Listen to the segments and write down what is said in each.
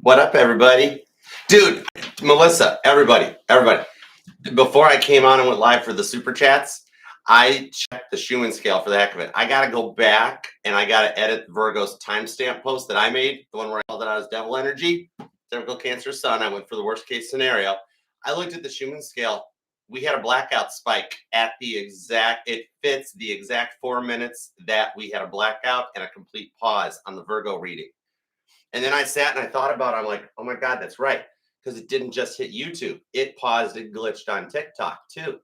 What up, everybody? Dude, Melissa, everybody. Before I came on and went live for the super chats, I checked the Schumann scale for the heck of it. I got to go back and I got to edit Virgo's timestamp post that I made, the one where I called it out as devil energy, typical Cancer sun. I went for the worst case scenario. I looked at the Schumann scale. We had a blackout spike at it fits the exact 4 minutes that we had a blackout and a complete pause on the Virgo reading. And then I sat and I thought about it. I'm like, oh my God, that's right. Because it didn't just hit YouTube. It paused and glitched on TikTok too.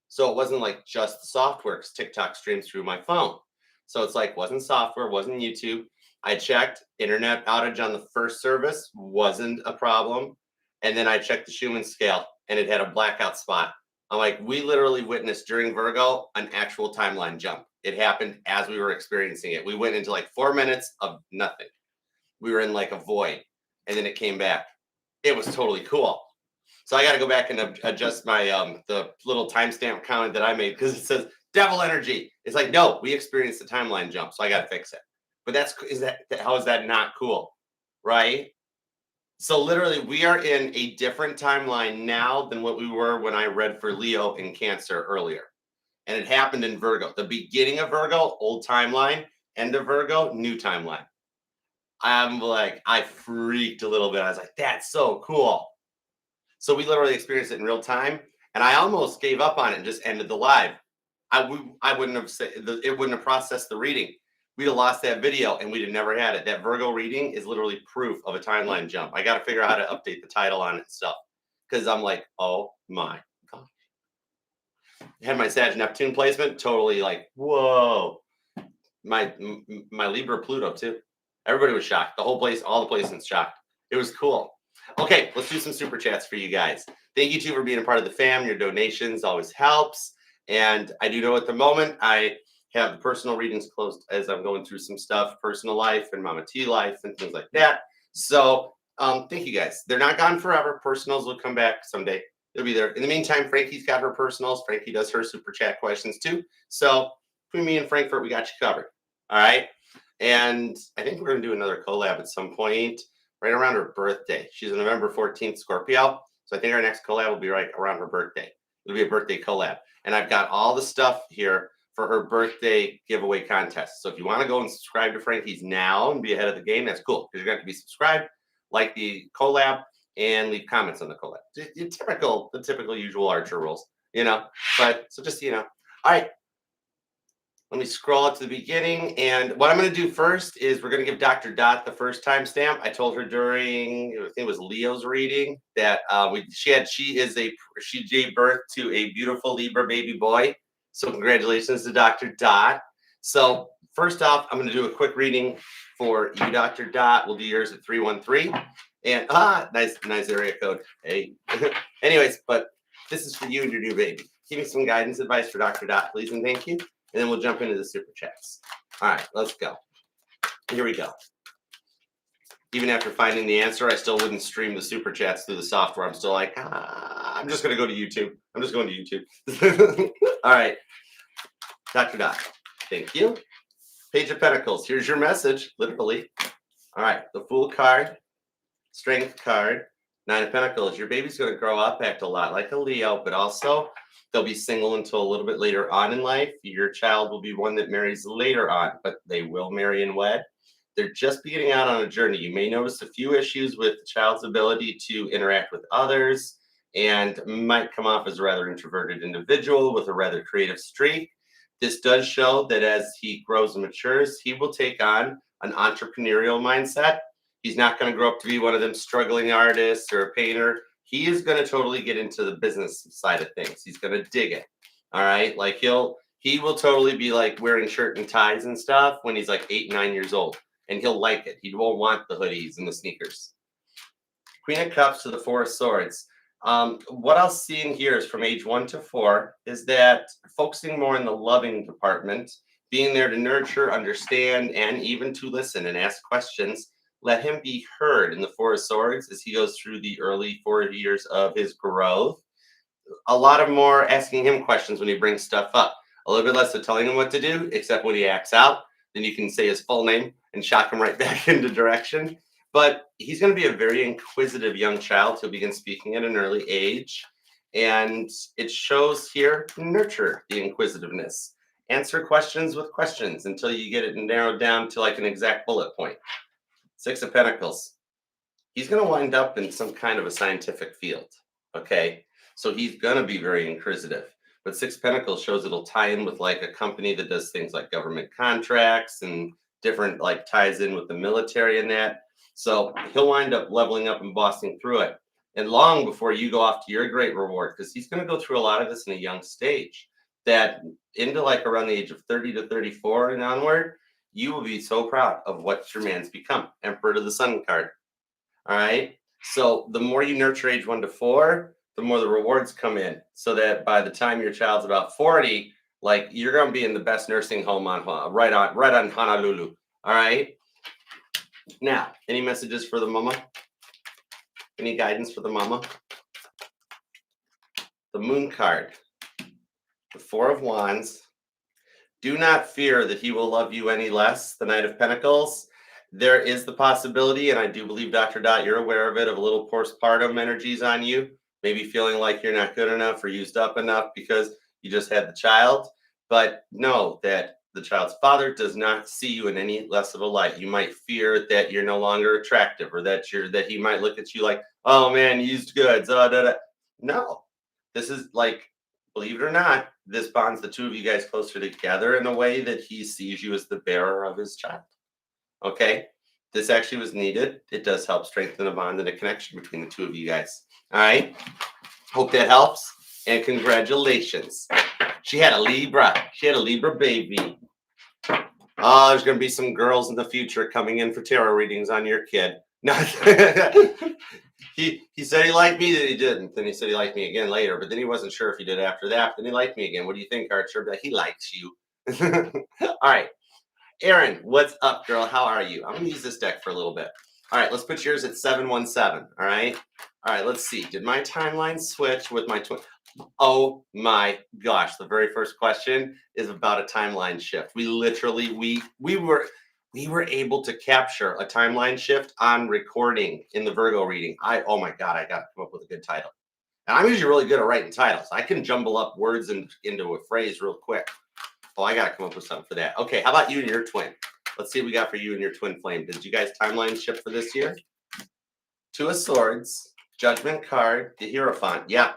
So it wasn't like just the software because TikTok streams through my phone. So it's like, wasn't software, wasn't YouTube. I checked internet outage on the first service, wasn't a problem. And then I checked the Schumann scale and it had a blackout spot. I'm like, we literally witnessed during Virgo an actual timeline jump. It happened as we were experiencing it. We went into like 4 minutes of nothing. We were in like a void and then it came back. It was totally cool. So I got to go back and adjust my the little timestamp comment that I made because it says devil energy. It's like, no, we experienced the timeline jump, so I got to fix it. But how is that not cool, right? So literally, we are in a different timeline now than what we were when I read for Leo and Cancer earlier, and it happened in Virgo. The beginning of Virgo, old timeline; end of Virgo, new timeline. I'm like, I freaked a little bit. I was like, that's so cool. So we literally experienced it in real time, and I almost gave up on it and just ended the live. I wouldn't have said it wouldn't have processed the reading. We'd have lost that video, and we'd have never had it. That Virgo reading is literally proof of a timeline jump. I got to figure out how to update the title on it and stuff because I'm like, oh my gosh. I had my Sag Neptune placement, totally like, whoa. My Libra Pluto too. Everybody was shocked. The whole place, all the placements shocked. It was cool. Okay, let's do some super chats for you guys. Thank you too for being a part of the fam. Your donations always helps. And I do know at the moment I have the personal readings closed as I'm going through some stuff, personal life and Mama T life and things like that. So thank you guys. They're not gone forever. Personals will come back someday. They'll be there. In the meantime, Frankie's got her personals. Frankie does her super chat questions too. So between me and Frankfurt, we got you covered. All right. And I think we're going to do another collab at some point right around her birthday. She's a November 14th Scorpio. So I think our next collab will be right around her birthday. It'll be a birthday collab. And I've got all the stuff here for her birthday giveaway contest. So if you want to go and subscribe to Frankie's now and be ahead of the game, that's cool. Because you're going to be subscribed, like the collab, and leave comments on the collab. The typical usual Archer rules, you know. But so just, you know. All right. Let me scroll up to the beginning. And what I'm going to do first is we're going to give Dr. Dot the first timestamp. I told her during, I think it was Leo's reading, that she gave birth to a beautiful Libra baby boy. So congratulations to Dr. Dot. So first off, I'm going to do a quick reading for you, Dr. Dot. We'll do yours at 313. And nice area code. Hey. Anyways, but this is for you and your new baby. Give me some guidance advice for Dr. Dot, please, and thank you. And then we'll jump into the super chats. All right, let's go. Here we go. Even after finding the answer, I still wouldn't stream the super chats through the software. I'm still like, I'm just going to go to YouTube. I'm just going to YouTube. All right. Dr. Dot, thank you. Page of Pentacles. Here's your message, literally. All right, the Fool card, Strength card, Nine of Pentacles. Your baby's going to grow up, act a lot like a Leo, but also they'll be single until a little bit later on in life. Your child will be one that marries later on, but they will marry and wed. They're just beginning out on a journey. You may notice a few issues with the child's ability to interact with others and might come off as a rather introverted individual with a rather creative streak. This does show that as he grows and matures, he will take on an entrepreneurial mindset. He's not going to grow up to be one of them struggling artists or a painter. He is going to totally get into the business side of things. He's going to dig it. All right. Like he will totally be like wearing shirt and ties and stuff when he's like 8, 9 years old, and he'll like it. He won't want the hoodies and the sneakers. Queen of Cups to the Four of Swords. What I'll see in here is from age 1 to 4 is that focusing more in the loving department, being there to nurture, understand, and even to listen and ask questions. Let him be heard in the Four of Swords as he goes through the early 4 years of his growth. A lot of more asking him questions when he brings stuff up. A little bit less of telling him what to do, except when he acts out. Then you can say his full name and shock him right back into direction. But he's going to be a very inquisitive young child. He'll begin speaking at an early age. And it shows here nurture the inquisitiveness. Answer questions with questions until you get it narrowed down to like an exact bullet point. Six of Pentacles. He's going to wind up in some kind of a scientific field. Okay. So he's going to be very inquisitive. But Six of Pentacles shows it'll tie in with like a company that does things like government contracts and different, like ties in with the military and that. So he'll wind up leveling up and bossing through it. And long before you go off to your great reward, because he's going to go through a lot of this in a young stage, that into like around the age of 30 to 34 and onward, you will be so proud of what your man's become. Emperor to the Sun card. All right. So the more you nurture age 1 to 4, the more the rewards come in. So that by the time your child's about 40, like you're gonna be in the best nursing home on right on Honolulu. All right. Now, any messages for the mama? Any guidance for the mama? The Moon card, the Four of Wands. Do not fear that he will love you any less. The Knight of Pentacles. There is the possibility, and I do believe, Dr. Dot, you're aware of it, of a little postpartum energies on you. Maybe feeling like you're not good enough or used up enough because you just had the child. But know that the child's father does not see you in any less of a light. You might fear that you're no longer attractive, or that he might look at you like, oh man, used goods. No, this is like, believe it or not, this bonds the two of you guys closer together in a way that he sees you as the bearer of his child. Okay, this actually was needed. It does help strengthen the bond and the connection between the two of you guys. All right, hope that helps, and congratulations. She had a Libra. She had a Libra baby. Oh, there's going to be some girls in the future coming in for tarot readings on your kid. No, he said he liked me, that he didn't. Then he said he liked me again later, but then he wasn't sure if he did after that. Then he liked me again. What do you think, Archer? He likes you. All right. Erin, what's up, girl? How are you? I'm going to use this deck for a little bit. All right, let's put yours at 717. All right. All right, let's see. Did my timeline switch with my twin? Oh my gosh. The very first question is about a timeline shift. We literally, we were able to capture a timeline shift on recording in the Virgo reading. Oh my God, I got to come up with a good title. And I'm usually really good at writing titles. I can jumble up words into a phrase real quick. Oh, I got to come up with something for that. Okay, how about you and your twin? Let's see what we got for you and your twin flame. Did you guys timeline shift for this year? Two of Swords, Judgment card, the Hierophant. Yeah.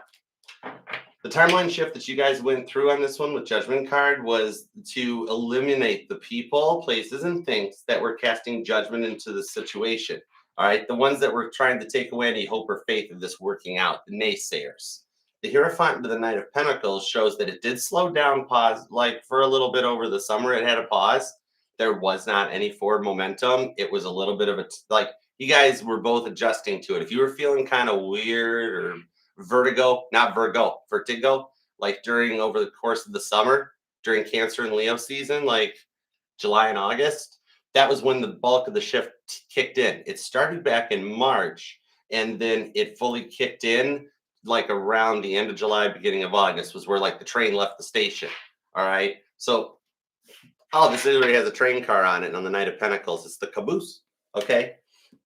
The timeline shift that you guys went through on this one with Judgment card was to eliminate the people, places, and things that were casting judgment into the situation. All right, the ones that were trying to take away any hope or faith of this working out, the naysayers. The Hierophant to the Knight of Pentacles shows that it did slow down, pause, like for a little bit over the summer. It had a pause. There was not any forward momentum. It was a little bit of like you guys were both adjusting to it. If you were feeling kind of weird or vertigo, like during over the course of the summer, during Cancer and Leo season, like July and August, that was when the bulk of the shift kicked in. It started back in March, and then it fully kicked in like around the end of July, beginning of August was where like the train left the station. All right. So, oh, this already has a train car on it. And on the Knight of Pentacles, it's the caboose. Okay.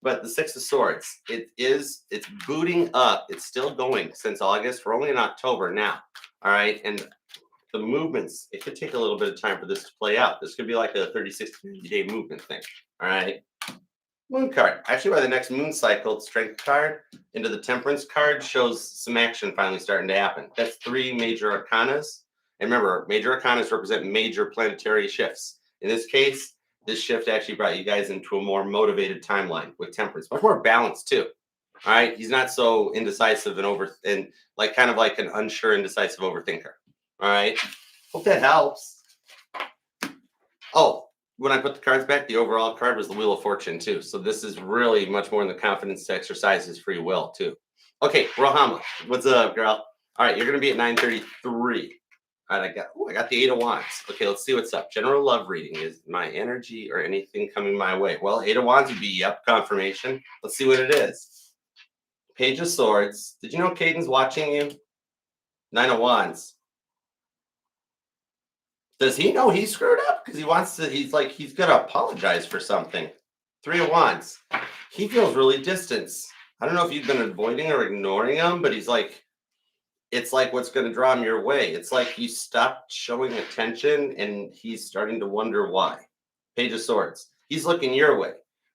But the Six of Swords, it's booting up. It's still going since August. We're only in October now. All right. And the movements, it could take a little bit of time for this to play out. This could be like a 36 day movement thing. All right. Moon card. Actually, by the next moon cycle, Strength card into the Temperance card shows some action finally starting to happen. That's 3 major arcanas. And remember, major arcanas represent major planetary shifts. In this case, this shift actually brought you guys into a more motivated timeline with Temperance. Much more balanced, too. All right. He's not so indecisive and like kind of like an unsure, indecisive overthinker. All right. Hope that helps. Oh, when I put the cards back, the overall card was the Wheel of Fortune, too. So this is really much more in the confidence to exercise his free will, too. Okay, Rohama, what's up, girl? All right, you're going to be at 933. All right, I got the 8 of Wands. Okay, let's see what's up. General love reading. Is my energy or anything coming my way? Well, 8 of Wands would be, yep, confirmation. Let's see what it is. Page of Swords. Did you know Caden's watching you? 9 of Wands. Does he know he screwed up? Because he's going to apologize for something. 3 of Wands. he feels really distant. I don't know if you've been avoiding or ignoring him, but he's like, it's like what's going to draw him your way. It's like you stopped showing attention and he's starting to wonder why. Page of Swords. He's looking your way,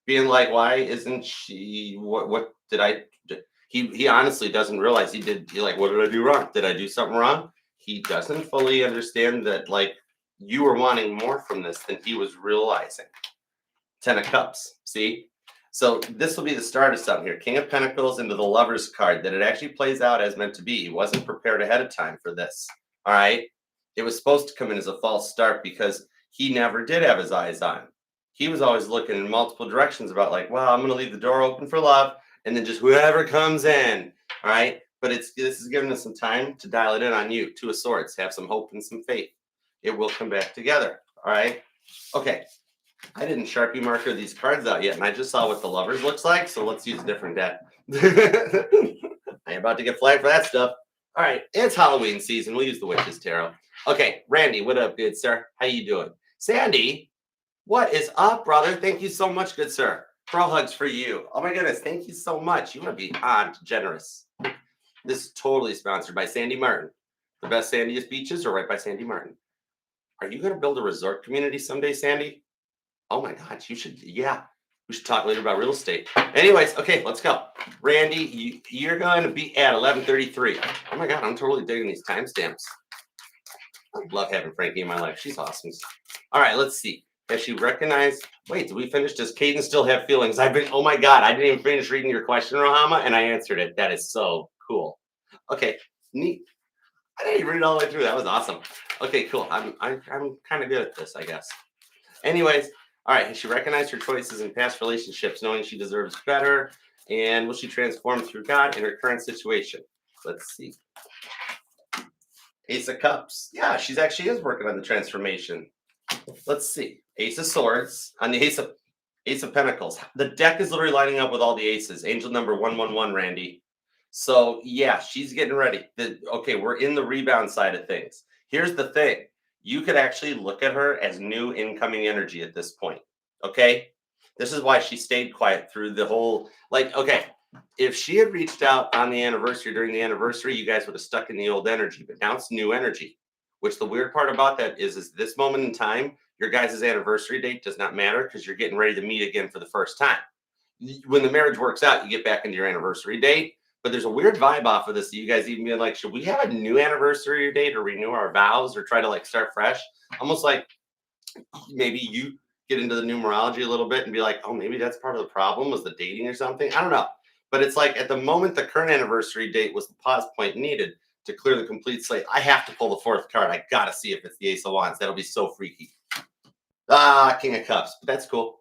being like, why isn't she? What did I do? He honestly doesn't realize he did. He like, what did I do wrong? Did I do something wrong? He doesn't fully understand that like you were wanting more from this than he was realizing. 10 of Cups. See? So this will be the start of something here. King of Pentacles into the Lover's card, that it actually plays out as meant to be. He wasn't prepared ahead of time for this. All right? It was supposed to come in as a false start because he never did have his eyes on. He was always looking in multiple directions about like, well, I'm going to leave the door open for love and then just whoever comes in. All right? But this is giving us some time to dial it in on you. Two of Swords. Have some hope and some faith. It will come back together. All right? Okay. I didn't Sharpie marker these cards out yet, and I just saw what the Lovers looks like, so let's use a different deck. I ain't about to get flagged for that stuff. All right, it's Halloween season. We'll use the Witch's Tarot. Okay, Randy, what up, good sir? How you doing? Sandy, what is up, brother? Thank you so much, good sir. Pro hugs for you. Oh my goodness, thank you so much. You want to be on generous. This is totally sponsored by Sandy Martin. The best sandiest beaches are right by Sandy Martin. Are you going to build a resort community someday, Sandy? Oh my God, you should, yeah. We should talk later about real estate. Anyways, okay, let's go. Randy, you're going to be at 11:33. Oh my God, I'm totally digging these timestamps. I love having Frankie in my life. She's awesome. All right, let's see. Has she recognized? Wait, did we finish? Does Caden still have feelings? Oh my God, I didn't even finish reading your question, Rohama, and I answered it. That is so cool. Okay, neat. I didn't even read it all the way through. That was awesome. Okay, cool. I'm kind of good at this, I guess. Anyways, all right, has she recognized her choices in past relationships, knowing she deserves better? And will she transform through God in her current situation? Let's see. Ace of Cups. Yeah, she's actually is working on the transformation. Let's see. Ace of Swords on the Ace of Pentacles. The deck is literally lining up with all the aces. Angel number 111, Randy. So yeah, she's getting ready. Okay, we're in the rebound side of things. Here's the thing. You could actually look at her as new incoming energy at this point. Okay? This is why she stayed quiet through the whole, like, okay, if she had reached out on the anniversary, during the anniversary, you guys would have stuck in the old energy, but now it's new energy, which the weird part about that is this moment in time, your guys' anniversary date does not matter because you're getting ready to meet again for the first time. When the marriage works out, you get back into your anniversary date. But there's a weird vibe off of this. You guys even being like, should we have a new anniversary date or renew our vows or try to like start fresh? Almost like maybe you get into the numerology a little bit and be like, oh, maybe that's part of the problem was the dating or something. I don't know. But it's like at the moment, the current anniversary date was the pause point needed to clear the complete slate. I have to pull the fourth card. I got to see if it's the Ace of Wands. That'll be so freaky. King of Cups. But that's cool.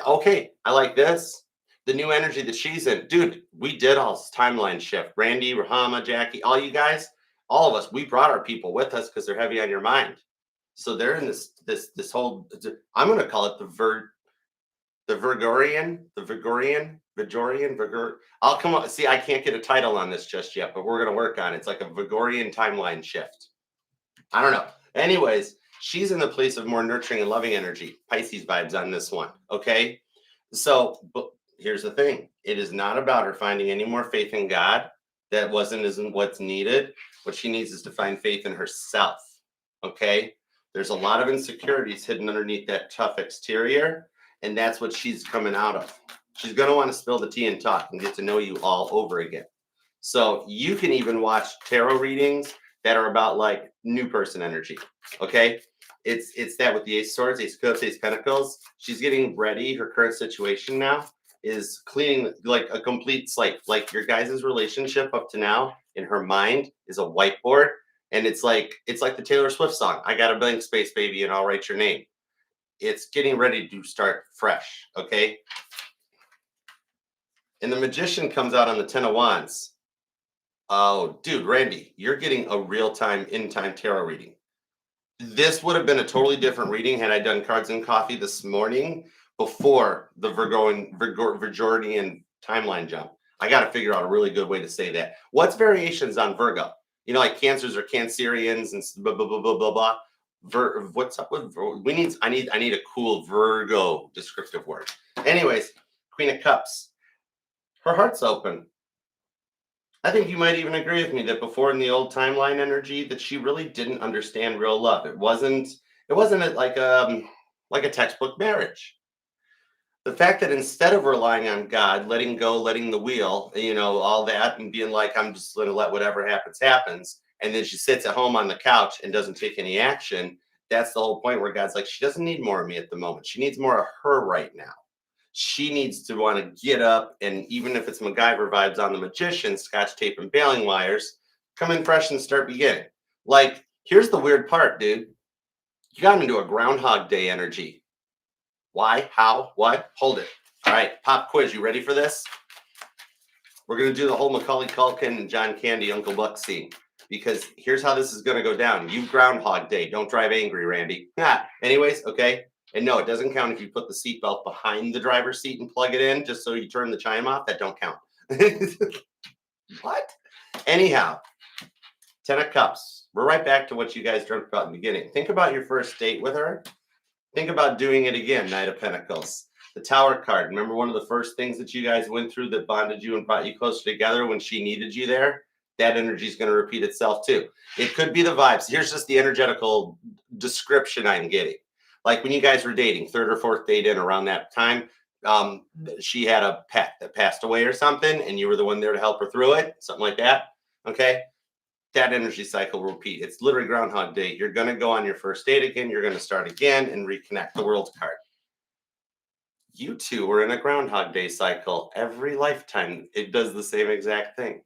Okay, I like this. The new energy that she's in. Dude, we did all this timeline shift. Randy, Rahama, Jackie, all you guys, all of us, we brought our people with us because they're heavy on your mind. So they're in this whole, I'm going to call it the Vigorian. I'll come up. See, I can't get a title on this just yet, but we're going to work on it. It's like a Vigorian timeline shift. I don't know. Anyways, she's in the place of more nurturing and loving energy. Pisces vibes on this one. Okay. So, but here's the thing. It is not about her finding any more faith in God. That isn't what's needed. What she needs is to find faith in herself. Okay. There's a lot of insecurities hidden underneath that tough exterior. And that's what she's coming out of. She's going to want to spill the tea and talk and get to know you all over again. So you can even watch tarot readings that are about like new person energy. Okay. It's that with the Ace of Swords, Ace of Cups, Ace of Pentacles. She's getting ready. Her current situation now is cleaning like a complete slate. Like your guys' relationship up to now in her mind is a whiteboard. And it's like the Taylor Swift song. I got a blank space, baby, and I'll write your name. It's getting ready to start fresh. Okay. And the Magician comes out on the 10 of Wands. Oh, dude, Randy, you're getting a real-time, in-time tarot reading. This would have been a totally different reading had I done Cards and Coffee this morning before the Virginian timeline jump. I got to figure out a really good way to say that. What's variations on Virgo? You know, like Cancers or Cancerians and blah, blah, blah, blah, blah, blah. What's up with I need a cool Virgo descriptive word. Anyways, Queen of Cups. Her heart's open. I think you might even agree with me that before in the old timeline energy that she really didn't understand real love. It wasn't like a textbook marriage. The fact that instead of relying on God, letting go, letting the wheel, all that, and being like, I'm just going to let whatever happens, happens. And then she sits at home on the couch and doesn't take any action. That's the whole point where God's like, she doesn't need more of me at the moment. She needs more of her right now. She needs to want to get up. And even if it's MacGyver vibes on the magician, scotch tape and baling wires, come in fresh and start beginning. Like, here's the weird part, dude. You got into a Groundhog Day energy. Why? How? What? Hold it. All right, pop quiz. You ready for this? We're going to do the whole Macaulay Culkin and John Candy Uncle Buck scene because here's how this is going to go down. You Groundhog Day. Don't drive angry, Randy. Anyways, okay. And no, it doesn't count if you put the seatbelt behind the driver's seat and plug it in just so you turn the chime off. That don't count. What? Anyhow, 10 of Cups. We're right back to what you guys dreamt about in the beginning. Think about your first date with her. Think about doing it again, Knight of Pentacles. The Tower card. Remember one of the first things that you guys went through that bonded you and brought you closer together when she needed you there? That energy is going to repeat itself too. It could be the vibes. Here's just the energetical description I'm getting. Like when you guys were dating, third or fourth date in around that time, she had a pet that passed away or something, and you were the one there to help her through it, something like that. Okay. That energy cycle will repeat. It's literally Groundhog Day. You're going to go on your first date again. You're going to start again and reconnect. The World card. You two were in a Groundhog Day cycle. Every lifetime, it does the same exact thing.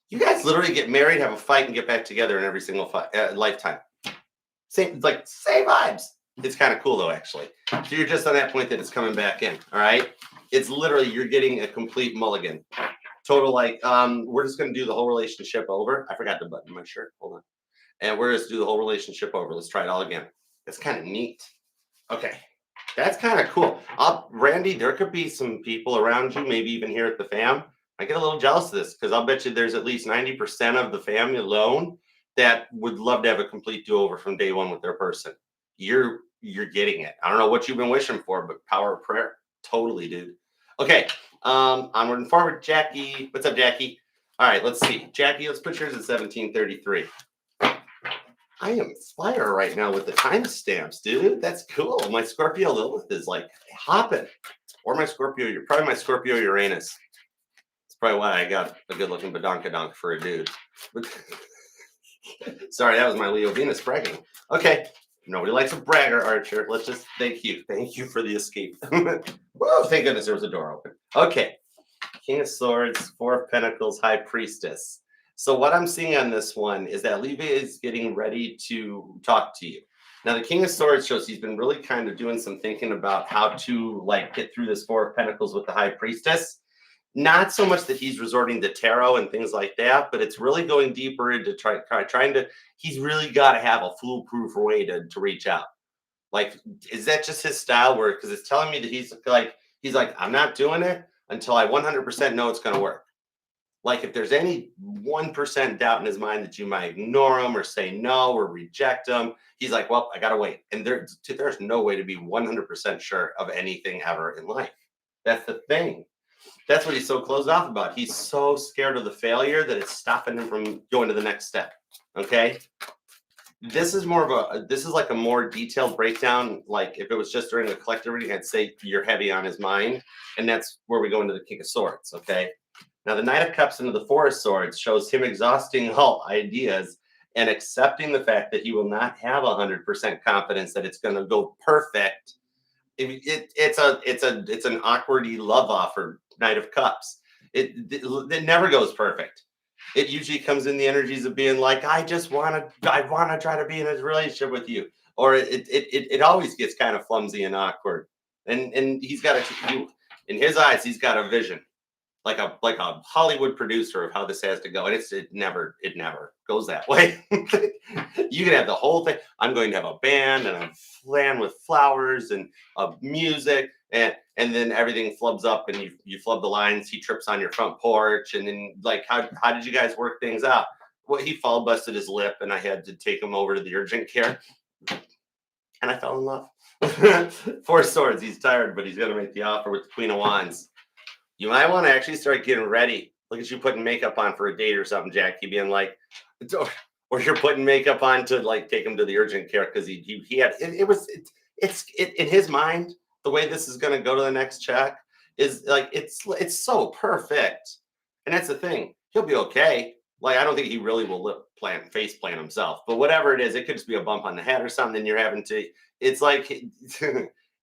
You guys literally get married, have a fight, and get back together in every single lifetime. Same vibes. It's kind of cool though, actually. So you're just on that point that it's coming back in. All right. It's literally you're getting a complete mulligan. Total we're just gonna do the whole relationship over. I forgot to button my shirt. Hold on. And we're just do the whole relationship over. Let's try it all again. It's kind of neat. Okay. That's kind of cool. Randy, there could be some people around you, maybe even here at the fam. I get a little jealous of this because I'll bet you there's at least 90% of the family alone that would love to have a complete do-over from day one with their person. You're getting it. I don't know what you've been wishing for, but power of prayer. Totally, dude. Okay. Onward and forward. Jackie. What's up, Jackie? All right, let's see. Jackie, let's put yours at 1733. I am fire right now with the timestamps, dude. That's cool. My Scorpio Lilith is like hopping. Or my Scorpio, you're probably my Scorpio Uranus. That's probably why I got a good looking badonkadonk for a dude. Sorry, that was my Leo Venus bragging. Okay. Nobody likes a bragger, Archer. Let's just thank you. Thank you for the escape. Whoa, thank goodness there was a door open. Okay. King of Swords, Four of Pentacles, High Priestess. So what I'm seeing on this one is that Levy is getting ready to talk to you. Now, the King of Swords shows he's been really kind of doing some thinking about how to get through this Four of Pentacles with the High Priestess. Not so much that he's resorting to tarot and things like that, but it's really going deeper into trying to, he's really got to have a foolproof way to reach out. Like, is that just his style work? Because it's telling me that he's like, I'm not doing it until I 100% know it's going to work. Like if there's any 1% doubt in his mind that you might ignore him or say no or reject him, he's like, well, I got to wait. And there's no way to be 100% sure of anything ever in life. That's the thing. That's what he's so closed off about. He's so scared of the failure that it's stopping him from going to the next step. Okay. This is like a more detailed breakdown. Like if it was just during a collective reading, I'd say you're heavy on his mind. And that's where we go into the King of Swords. Okay. Now, the Knight of Cups into the Four of Swords shows him exhausting all ideas and accepting the fact that he will not have 100% confidence that it's going to go perfect. It's an awkwardy love offer, Knight of Cups. It never goes perfect. It usually comes in the energies of being like, I want to try to be in a relationship with you, or it always gets kind of flimsy and awkward. And he's got in his eyes, he's got a vision. Like a Hollywood producer of how this has to go, and it never goes that way. You can have the whole thing. I'm going to have a band and a plan with flowers and music, and then everything flubs up, and you flub the lines. He trips on your front porch, and then how did you guys work things out? Well, he fall busted his lip, and I had to take him over to the urgent care, and I fell in love. Four of Swords. He's tired, but he's going to make the offer with the Queen of Wands. You might want to actually start getting ready. Look at you putting makeup on for a date or something, Jackie, being like, or you're putting makeup on to like take him to the urgent care because he had it in his mind. The way this is going to go to the next check is like it's so perfect, and that's the thing. He'll be okay. Like I don't think he really will face plant himself, but whatever it is, it could just be a bump on the head or something. You're having to. It's like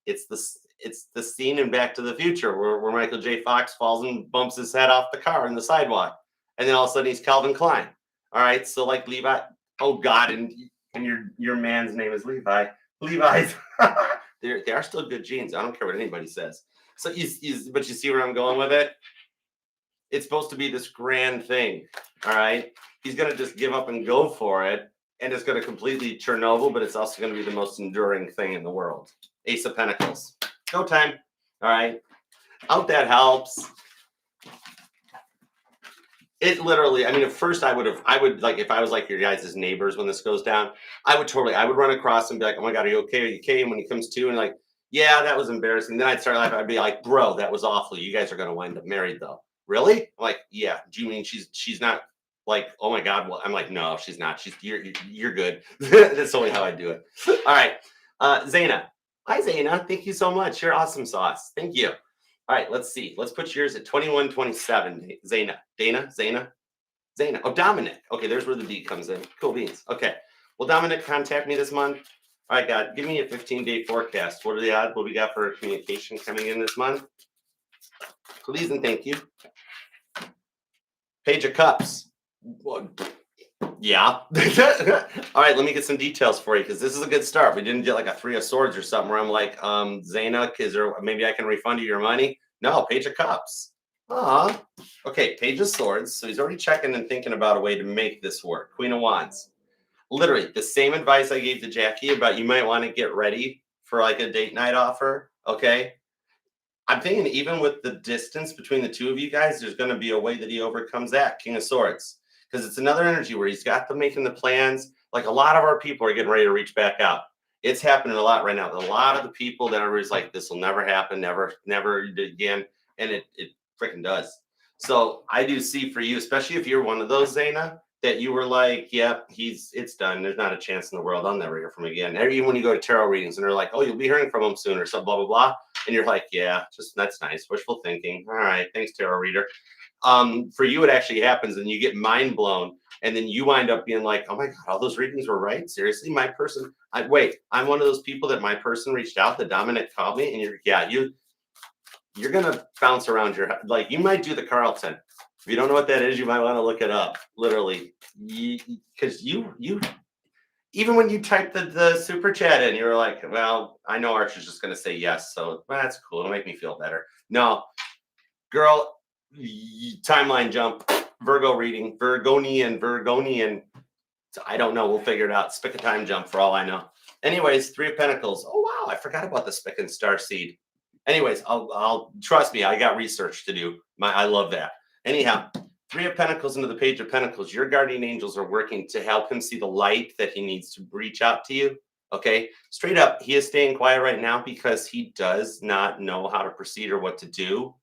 it's the scene in Back to the Future where Michael J. Fox falls and bumps his head off the car in the sidewalk, and then all of a sudden he's Calvin Klein. All right, so like Levi, oh God, and your man's name is Levi. Levi's, they are still good jeans. I don't care what anybody says. So but you see where I'm going with it. It's supposed to be this grand thing. All right, he's gonna just give up and go for it, and it's gonna completely Chernobyl, but it's also gonna be the most enduring thing in the world. Ace of Pentacles. Go time. All right, I hope that helps. It literally, I mean, at first I would like, if I was like your guys' neighbors when this goes down, I would run across and be like, oh my God, are you okay? Are you okay? And when he comes to and like, yeah, that was embarrassing. Then I'd start laughing. I'd be like, bro, that was awful. You guys are going to wind up married though. Really? I'm like, yeah. Do you mean she's not like, oh my God. Well, I'm like, no, she's not. You're good. That's only how I do it. All right. Zaina. Hi, Zaina. Thank you so much. You're awesome sauce. Thank you. All right, let's see. Let's put yours at 2127. Zaina. Oh, Dominic. Okay, there's where the D comes in. Cool beans. Okay. Will Dominic contact me this month? All right, God, give me a 15-day forecast. What are the odds? What we got for communication coming in this month? Please and thank you. Page of Cups. Yeah. All right, let me get some details for you because this is a good start. We didn't get like a 3 of Swords or something where I'm like, Zaina, is there maybe I can refund you your money? No, Page of Cups. Okay, Page of Swords. So he's already checking and thinking about a way to make this work. Queen of Wands. Literally the same advice I gave to Jackie about you might want to get ready for like a date night offer. Okay. I'm thinking even with the distance between the two of you guys, there's going to be a way that he overcomes that. King of Swords. Because it's another energy where he's got them making the plans. Like a lot of our people are getting ready to reach back out. It's happening a lot right now. A lot of the people that are like, this will never happen, never again. And it freaking does. So I do see for you, especially if you're one of those, Zaina, that you were like, yep, it's done. There's not a chance in the world. I'll never hear from him again. Even when you go to tarot readings and they're like, oh, you'll be hearing from him soon or some blah, blah, blah. And you're like, yeah, just that's nice. Wishful thinking. All right. Thanks, tarot reader. For you, it actually happens and you get mind blown. And then you wind up being like, oh my God, all those readings were right. Seriously, my person. I'm one of those people that my person reached out, that Dominic called me, and you're going to bounce around like you might do the Carlton. If you don't know what that is, you might want to look it up, literally. Because you even when you type the super chat in, you're like, well, I know Archer's just going to say yes. So that's cool. It'll make me feel better. No, girl, timeline jump, Virgo reading, Virgonian. So I don't know. We'll figure it out. Spick a time jump for all I know. Anyways, 3 of Pentacles. Oh, wow. I forgot about the Spick and Star Seed. Anyways, I'll trust me. I got research to do. I love that. Anyhow, 3 of Pentacles into the Page of Pentacles. Your guardian angels are working to help him see the light that he needs to reach out to you. Okay, straight up, he is staying quiet right now because he does not know how to proceed or what to do.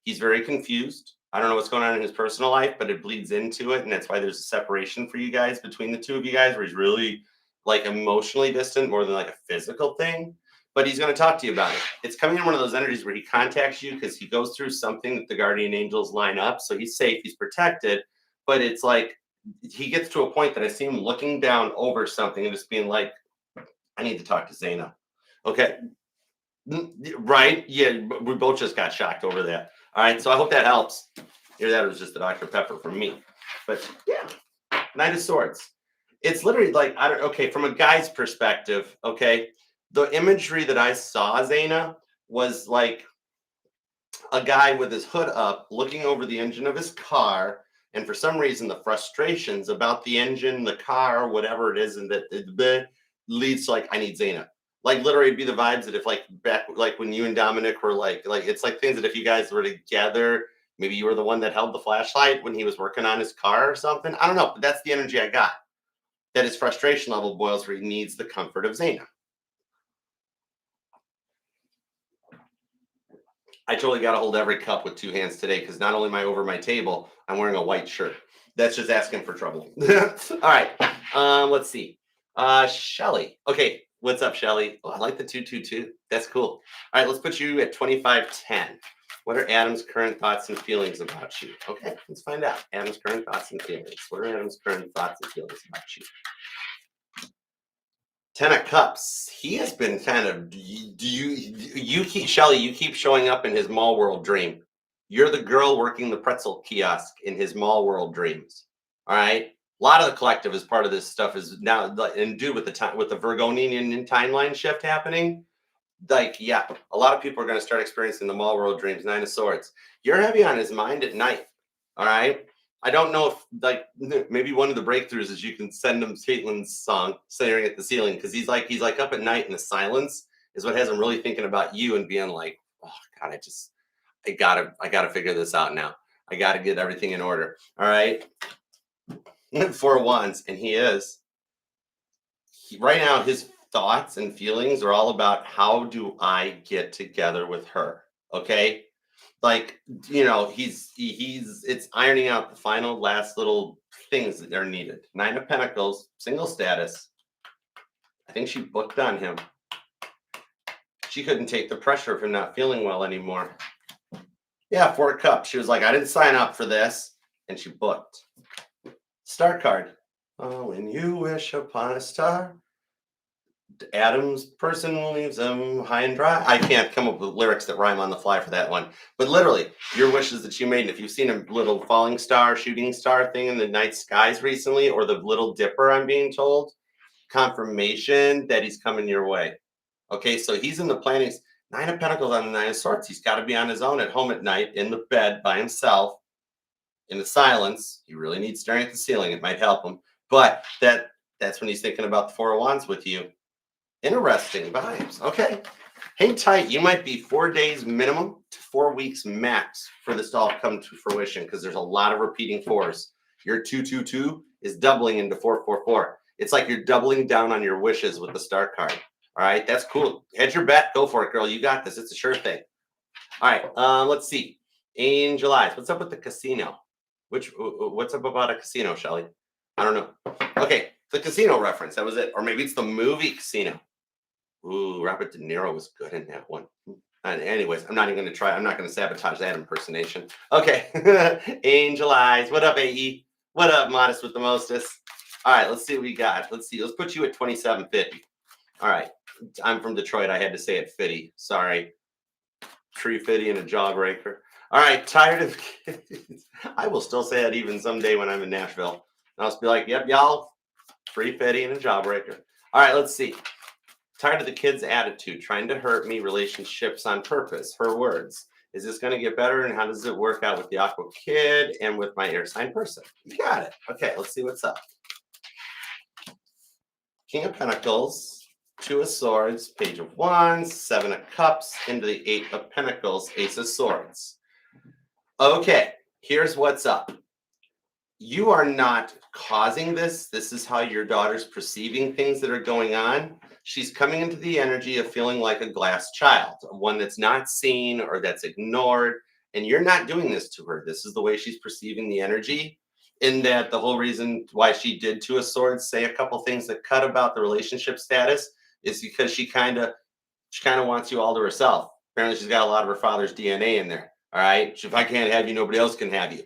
He's very confused. I don't know what's going on in his personal life, but it bleeds into it. And that's why there's a separation for you guys between the two of you guys, where he's really like emotionally distant more than like a physical thing. But he's going to talk to you about it. It's coming in one of those energies where he contacts you because he goes through something that the guardian angels line up. So he's safe, he's protected. But it's like he gets to a point that I see him looking down over something and just being like, I need to talk to Zaina. Okay. Right? Yeah, we both just got shocked over that. All right. So I hope that helps. Here, that was just a Dr. Pepper from me. But yeah, Knight of Swords. It's literally like, okay, from a guy's perspective, okay, the imagery that I saw, Zaina, was like a guy with his hood up looking over the engine of his car. And for some reason, the frustrations about the engine, the car, whatever it is, and that it leads to like, I need Zaina. Like literally it'd be the vibes that if like back, like when you and Dominic were like it's like things that if you guys were together, maybe you were the one that held the flashlight when he was working on his car or something. I don't know, but that's the energy I got. That his frustration level boils where he needs the comfort of Zaina. I totally got to hold every cup with two hands today because not only am I over my table, I'm wearing a white shirt. That's just asking for trouble. All right. Let's see. Shelly. Okay. What's up, Shelly? Oh, I like the 222. That's cool. All right. Let's put you at 2510. What are Adam's current thoughts and feelings about you? Okay. Let's find out. Adam's current thoughts and feelings. What are Adam's current thoughts and feelings about you? 10 of Cups. He has been kind of. You keep Shelly? You keep showing up in his mall world dream. You're the girl working the pretzel kiosk in his mall world dreams. All right. A lot of the collective is part of this stuff is now, and dude, with the time with the Virgonian timeline shift happening, like yeah, a lot of people are going to start experiencing the mall world dreams. 9 of Swords. You're heavy on his mind at night. All right. I don't know if like maybe one of the breakthroughs is you can send him Caitlin's song "Staring at the Ceiling" because he's like up at night in the silence is what has him really thinking about you and being like, oh God, I gotta figure this out now. I gotta get everything in order. All right, 4 of Wands, and right now his thoughts and feelings are all about how do I get together with her. Okay, like he's it's ironing out the final last little things that are needed. 9 of Pentacles, single status. I think she booked on him. She couldn't take the pressure of him not feeling well anymore. Yeah, 4 of Cups. She was like, I didn't sign up for this, and she booked. Star card. Oh, when you wish upon a star, Adam's person leaves them high and dry. I can't come up with lyrics that rhyme on the fly for that one. But literally, your wishes that you made. And if you've seen a little falling star, shooting star thing in the night skies recently, or the Little Dipper, I'm being told, confirmation that he's coming your way. Okay, so he's in the plannings. 9 of Pentacles on the 9 of Swords. He's got to be on his own at home at night in the bed by himself in the silence. He really needs staring at the ceiling. It might help him. But that's when he's thinking about the 4 of Wands with you. Interesting vibes. Okay. Hang tight. You might be 4 days minimum to 4 weeks max for this to all come to fruition because there's a lot of repeating fours. Your 222 is doubling into 444. It's like you're doubling down on your wishes with the star card. All right. That's cool. Hedge your bet. Go for it, girl. You got this. It's a sure thing. All right. Let's see. Angel Eyes. What's up with the casino? What's up about a casino, Shelly? I don't know. Okay. The casino reference. That was it. Or maybe it's the movie Casino. Ooh, Robert De Niro was good in that one. And anyways, I'm not even going to try. I'm not going to sabotage that impersonation. Okay. Angel Eyes. What up, AE? What up, Modest with the Mostest? All right, let's see what we got. Let's see. Let's put you at 2750. All right. I'm from Detroit. I had to say it fitty. Sorry. Tree fitty and a jawbreaker. All right. Tired of kids. I will still say it even someday when I'm in Nashville. I'll just be like, yep, y'all. Tree fitty and a jawbreaker. All right. Let's see. Tired of the kid's attitude, trying to hurt me, relationships on purpose. Her words. Is this going to get better? And how does it work out with the Aqua kid and with my air sign person? You got it. Okay, let's see what's up. King of Pentacles, 2 of Swords, Page of Wands, 7 of Cups, into the 8 of Pentacles, Ace of Swords. Okay, here's what's up. You are not causing this. This is how your daughter's perceiving things that are going on. She's coming into the energy of feeling like a glass child, one that's not seen or that's ignored. And you're not doing this to her. This is the way she's perceiving the energy. In that the whole reason why she did 2 of Swords say a couple things that cut about the relationship status is because she kind of wants you all to herself. Apparently she's got a lot of her father's DNA in there. All right. If I can't have you, nobody else can have you.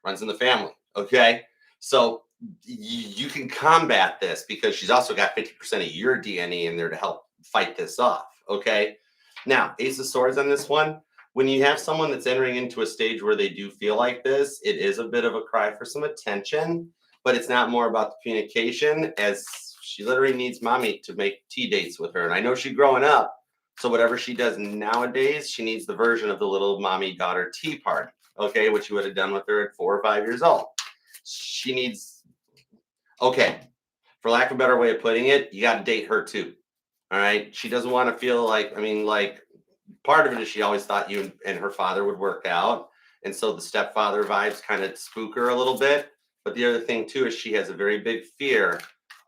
Runs in the family. Okay. So you can combat this because she's also got 50% of your DNA in there to help fight this off. Okay. Now, Ace of Swords on this one. When you have someone that's entering into a stage where they do feel like this, it is a bit of a cry for some attention, but it's not more about the communication as she literally needs mommy to make tea dates with her. And I know she's growing up. So whatever she does nowadays, she needs the version of the little mommy daughter tea party. Okay. Which you would have done with her at 4 or 5 years old. She needs, okay, for lack of a better way of putting it, you got to date her too. All right. She doesn't want to feel like, part of it is she always thought you and her father would work out. And so the stepfather vibes kind of spook her a little bit. But the other thing too is she has a very big fear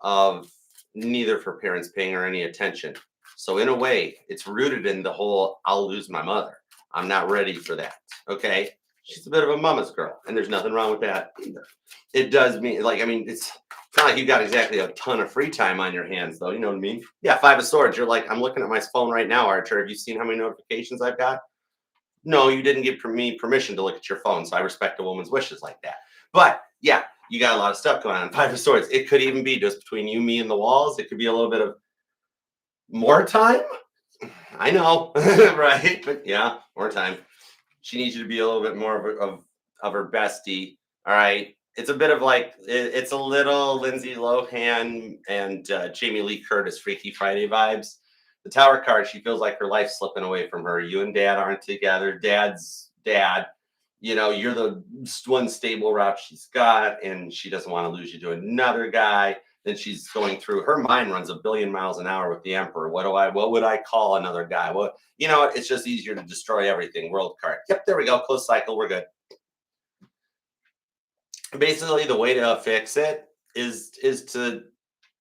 of neither of her parents paying her any attention. So in a way, it's rooted in the whole, I'll lose my mother. I'm not ready for that. Okay. She's a bit of a mama's girl, and there's nothing wrong with that either. It does mean, like, I mean, it's not like you got exactly a ton of free time on your hands, though. You know what I mean? Yeah, Five of Swords. You're like, I'm looking at my phone right now, Archer. Have you seen how many notifications I've got? No, you didn't give me permission to look at your phone, so I respect a woman's wishes like that. But yeah, you got a lot of stuff going on. Five of Swords. It could even be just between you, me, and the walls. It could be a little bit of more time. I know, right? But yeah, more time. She needs you to be a little bit more of her bestie. All right. It's a bit of like it's a little Lindsay Lohan and Jamie Lee Curtis Freaky Friday vibes. The Tower card, she feels like her life's slipping away from her. You and Dad aren't together. Dad's dad. You know, you're the one stable route she's got, and she doesn't want to lose you to another guy. Then she's going through her mind runs a billion miles an hour with the Emperor. What would I call another guy? Well, you know, it's just easier to destroy everything. World card. Yep, there we go. Close cycle. We're good. Basically, the way to fix it is to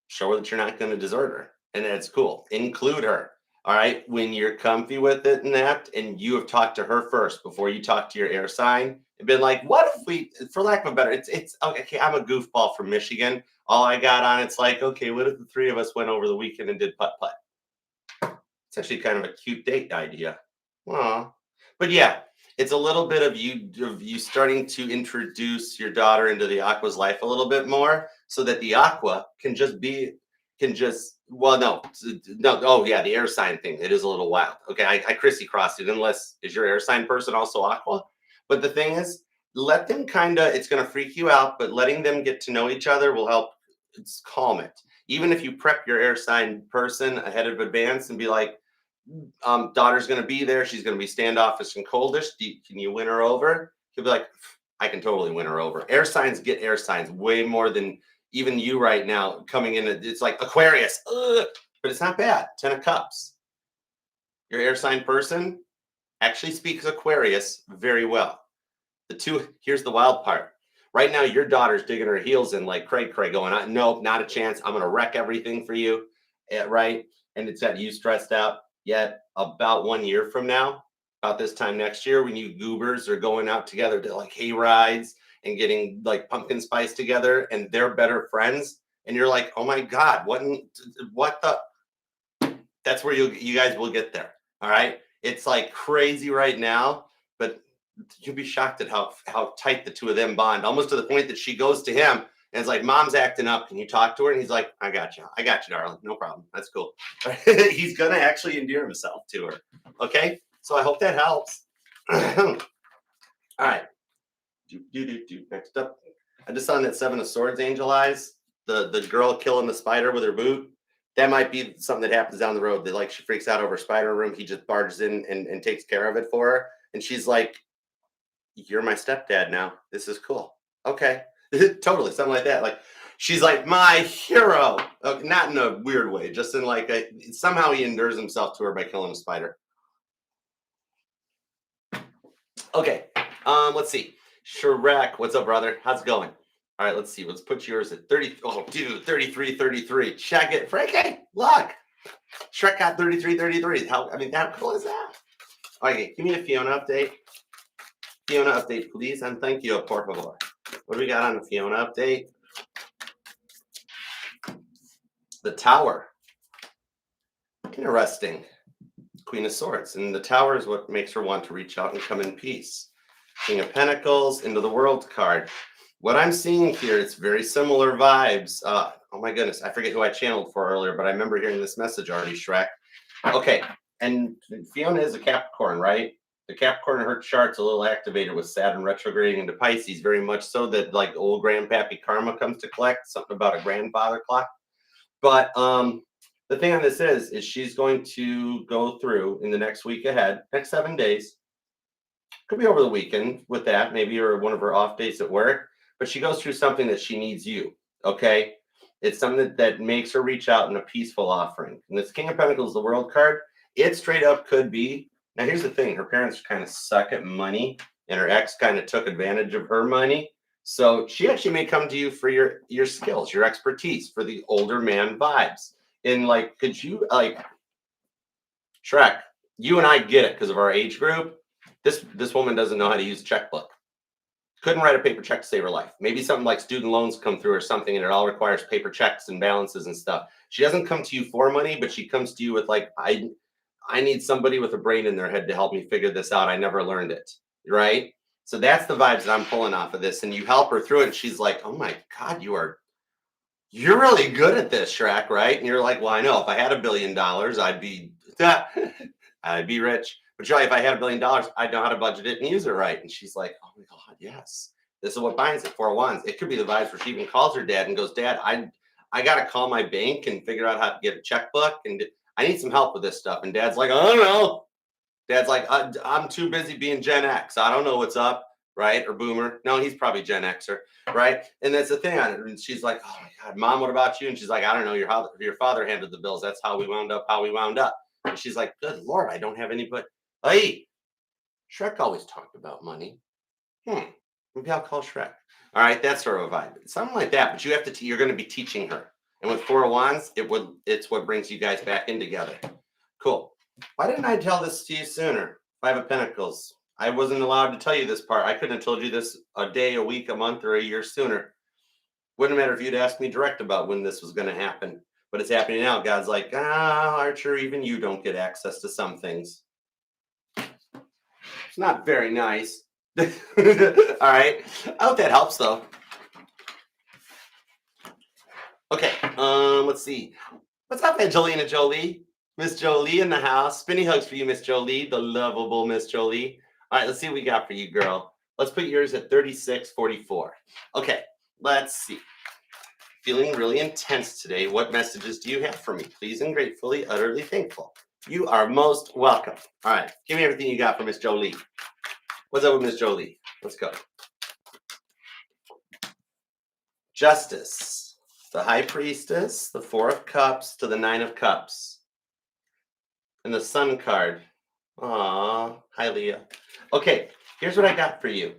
show her that you're not going to desert her, and that's cool. Include her. All right, when you're comfy with it and that, and you have talked to her first before you talk to your air sign, and been like, what if we, for lack of a better, it's okay. I'm a goofball from Michigan. All I got on it's like, okay, what if the three of us went over the weekend and did putt putt? It's actually kind of a cute date idea. Aw. But yeah, it's a little bit of you starting to introduce your daughter into the Aqua's life a little bit more, so that the Aqua well, no, oh yeah, the air sign thing, it is a little wild. Okay, I crissy-crossed it, unless, is your air sign person also Aqua? But the thing is, let them it's going to freak you out, but letting them get to know each other will help calm it. Even if you prep your air sign person ahead of advance and be like, daughter's going to be there. She's going to be standoffish and coldish. Can you win her over? He'll be like, I can totally win her over. Air signs get air signs way more than even you right now coming in. It's like Aquarius, ugh, but it's not bad. 10 of Cups. Your air sign person actually speaks Aquarius very well. Here's the wild part. Right now, your daughter's digging her heels in like Craig going, nope, not a chance. I'm going to wreck everything for you. Right. And it's got you stressed out. Yet about 1 year from now, about this time next year, when you goobers are going out together to like hay rides and getting like pumpkin spice together, and they're better friends, and you're like, oh my God, what the? That's where you guys will get there. All right. It's like crazy right now, but you'll be shocked at how tight the two of them bond, almost to the point that she goes to him and it's like, mom's acting up. Can you talk to her? And he's like, I got you, darling. No problem. That's cool. He's going to actually endear himself to her. Okay. So I hope that helps. All right. Next up, I just saw that Seven of Swords angel eyes, the girl killing the spider with her boot. That might be something that happens down the road. That like she freaks out over spider room. He just barges in and takes care of it for her. And she's like, you're my stepdad now. This is cool. Okay. Totally. Something like that. Like, she's like my hero. Not in a weird way, just in like somehow he endures himself to her by killing a spider. Okay. Let's see. Shrek, what's up, brother? How's it going? All right, let's see. Let's put yours at 30. Oh, dude, 33. Check it. Frankie, look. Shrek got 33. How cool is that? Okay, give me a Fiona update. Fiona update, please, and thank you, por favor. What do we got on the Fiona update? The Tower. Interesting. Queen of Swords. And the Tower is what makes her want to reach out and come in peace. King of Pentacles, into the World card. What I'm seeing here, it's very similar vibes. Oh my goodness, I forget who I channeled for earlier, but I remember hearing this message already, Shrek. Okay, and Fiona is a Capricorn, right? The Capricorn in her chart's a little activated with Saturn retrograding into Pisces, very much so that like old grandpappy karma comes to collect, something about a grandfather clock. But the thing on this is she's going to go through in the next week ahead, next 7 days. Could be over the weekend with that, maybe, or one of her off days at work. But she goes through something that she needs you, okay? It's something that makes her reach out in a peaceful offering. And this King of Pentacles, the World card, it straight up could be. Now, here's the thing. Her parents kind of suck at money, and her ex kind of took advantage of her money. So she actually may come to you for your skills, your expertise, for the older man vibes. And, like, could you, like, Shrek, you and I get it because of our age group. This woman doesn't know how to use a checkbook. Couldn't write a paper check to save her life. Maybe something like student loans come through or something, and it all requires paper checks and balances and stuff. She doesn't come to you for money, but she comes to you with like, I need somebody with a brain in their head to help me figure this out. I never learned it. Right? So that's the vibes that I'm pulling off of this. And you help her through it, and she's like, oh my God, you're really good at this, Shrek, right? And you're like, well, I know if I had $1 billion, I'd be rich. But Joy, if I had $1 billion, I'd know how to budget it and use it right. And she's like, oh my God, yes. This is what binds it, 4 wands. It could be the vibes where she even calls her dad and goes, Dad, I got to call my bank and figure out how to get a checkbook. And I need some help with this stuff. And Dad's like, I don't know. Dad's like, I'm too busy being Gen X. I don't know what's up, right? Or Boomer. No, he's probably Gen Xer, right? And that's the thing on it. And she's like, oh my God, Mom, what about you? And she's like, I don't know. Your father handled the bills. That's how we wound up. And she's like, good Lord, I don't have anybody. Hey, Shrek always talked about money. Maybe I'll call Shrek. All right, that's sort of a vibe. Something like that. But you have to. You're going to be teaching her. And with 4 of Wands, it's what brings you guys back in together. Cool. Why didn't I tell this to you sooner? 5 of Pentacles. I wasn't allowed to tell you this part. I couldn't have told you this a day, a week, a month, or a year sooner. Wouldn't matter if you'd asked me direct about when this was going to happen. But it's happening now. God's like, Archer, even you don't get access to some things. It's not very nice. All right. I hope that helps, though. Okay. Let's see. What's up, Angelina Jolie? Miss Jolie in the house. Spinny hugs for you, Miss Jolie, the lovable Miss Jolie. All right, let's see what we got for you, girl. Let's put yours at 3644. Okay, let's see. Feeling really intense today. What messages do you have for me? Please and gratefully, utterly thankful. You are most welcome. All right, give me everything you got for Miss Jolie. What's up with Miss Jolie? Let's go. Justice, the High Priestess, the 4 of Cups to the 9 of Cups. And the Sun card. Aw, hi, Leah. Okay, here's what I got for you.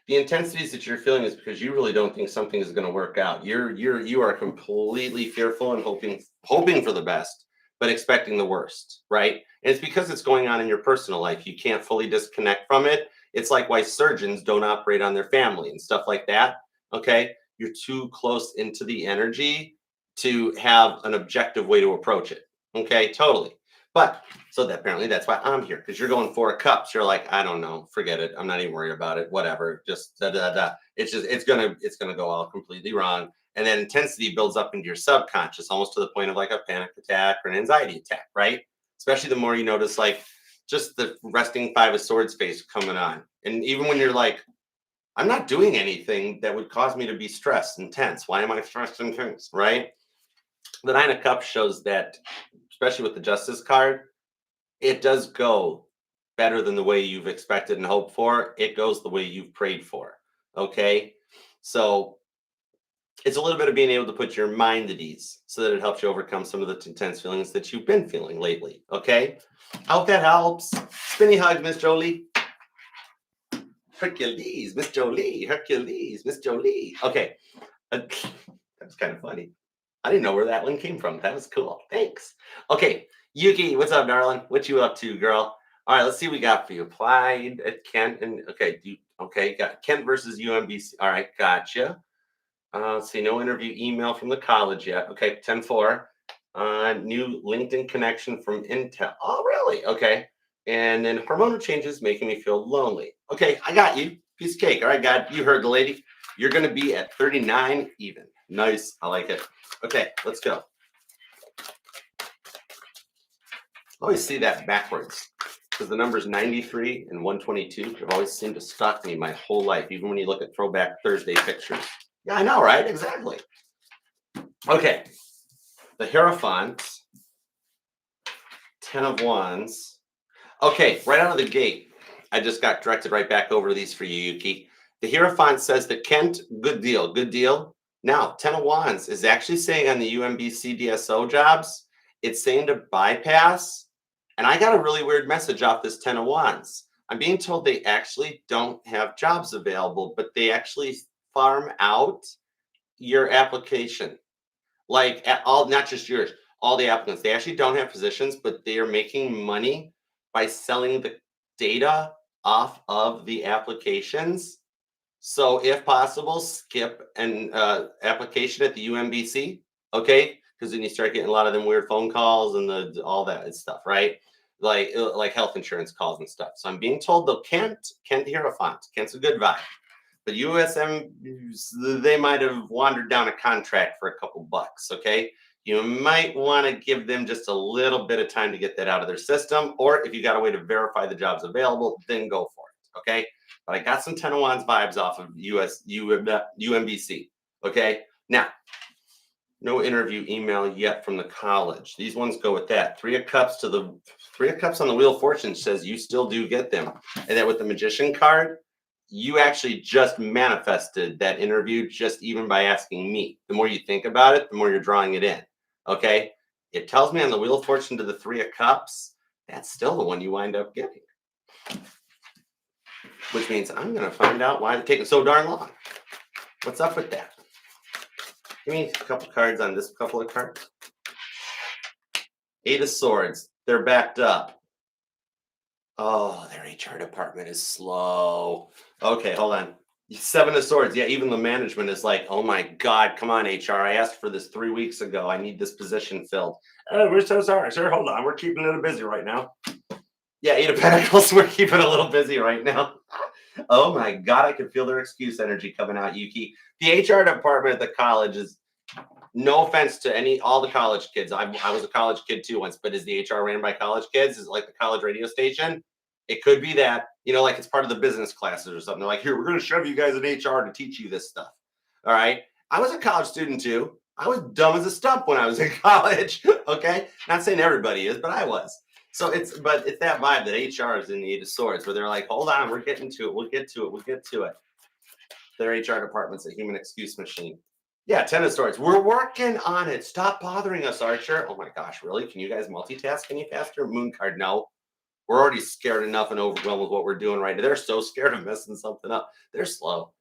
The intensities that you're feeling is because you really don't think something is going to work out. You are completely fearful and hoping for the best, but expecting the worst, right? And it's because it's going on in your personal life. You can't fully disconnect from it. It's like why surgeons don't operate on their family and stuff like that. Okay, you're too close into the energy to have an objective way to approach it. Okay, totally. But so that apparently that's why I'm here, because you're going 4 of Cups. You're like, I don't know, forget it. I'm not even worried about it. Whatever. Just it's gonna go all completely wrong. And then intensity builds up into your subconscious, almost to the point of like a panic attack or an anxiety attack, right? Especially the more you notice like just the resting 5 of Swords face coming on. And even when you're like, I'm not doing anything that would cause me to be stressed and tense. Why am I stressed and tense? Right? The 9 of Cups shows that, especially with the Justice card, it does go better than the way you've expected and hoped for. It goes the way you've prayed for. Okay. So it's a little bit of being able to put your mind at ease so that it helps you overcome some of the intense feelings that you've been feeling lately. Okay. I hope that helps. Spinny hug, Miss Jolie. Hercules, Miss Jolie. Hercules, Miss Jolie. Okay. That was kind of funny. I didn't know where that one came from. That was cool. Thanks. Okay. Yuki, what's up, darling? What you up to, girl? All right, let's see what we got for you. Applied at Kent and got Kent versus UMBC. All right, gotcha. Let's see, no interview email from the college yet. Okay, 10-4. New LinkedIn connection from Intel. Oh, really? Okay. And then hormonal changes making me feel lonely. Okay, I got you. Piece of cake. All right, God, you heard the lady. You're going to be at 39 even. Nice. I like it. Okay, let's go. I always see that backwards because the numbers 93 and 122 have always seemed to stalk me my whole life, even when you look at Throwback Thursday pictures. Yeah, I know, right? Exactly. Okay. The Hierophant, 10 of Wands. Okay, right out of the gate, I just got directed right back over to these for you, Yuki. The Hierophant says that Kent, good deal, good deal. Now, 10 of Wands is actually saying on the UMBC DSO jobs, it's saying to bypass. And I got a really weird message off this 10 of Wands. I'm being told they actually don't have jobs available, but they actually farm out your application. Like not just yours, all the applicants. They actually don't have positions, but they are making money by selling the data off of the applications. So if possible, skip an application at the UMBC, okay? Because then you start getting a lot of them weird phone calls and all that stuff, right? Like health insurance calls and stuff. So I'm being told though, Kent Hierophant, Kent's a good vibe, but USM, they might have wandered down a contract for a couple bucks, okay? You might want to give them just a little bit of time to get that out of their system, or if you got a way to verify the job's available, then go for it, okay? But I got some Ten of Wands vibes off of UMBC, okay? Now, no interview email yet from the college. These ones go with that. Three of Cups on the Wheel of Fortune says you still do get them. And then with the Magician card, you actually just manifested that interview just even by asking me. The more you think about it, the more you're drawing it in. Okay. It tells me on the Wheel of Fortune to the Three of Cups, that's still the one you wind up getting. Which means I'm going to find out why it's taking so darn long. What's up with that? Give me a couple cards on this couple of cards. Eight of Swords. They're backed up. Oh, their HR department is slow. Okay, hold on. Seven of Swords. Yeah, even the management is like, oh my God, come on, HR. I asked for this 3 weeks ago. I need this position filled. Oh, we're so sorry, sir. Hold on. We're keeping it busy right now. Yeah, Eight of Pentacles. We're keeping a little busy right now. Oh my God, I can feel their excuse energy coming out, Yuki. The HR department at the college is, no offense to all the college kids. I was a college kid too once, but is the HR ran by college kids? Is it like the college radio station? It could be that, like it's part of the business classes or something. They're like, here, we're going to shove you guys in HR to teach you this stuff. All right. I was a college student too. I was dumb as a stump when I was in college. Okay. Not saying everybody is, but I was. So it's that vibe that HR is in the Eight of Swords where they're like, hold on, we're getting to it. We'll get to it. Their HR department's a human excuse machine. Yeah, Ten of Swords. We're working on it. Stop bothering us, Archer. Oh my gosh, really? Can you guys multitask any faster? Moon card, no. We're already scared enough and overwhelmed with what we're doing right now. They're so scared of messing something up. They're slow.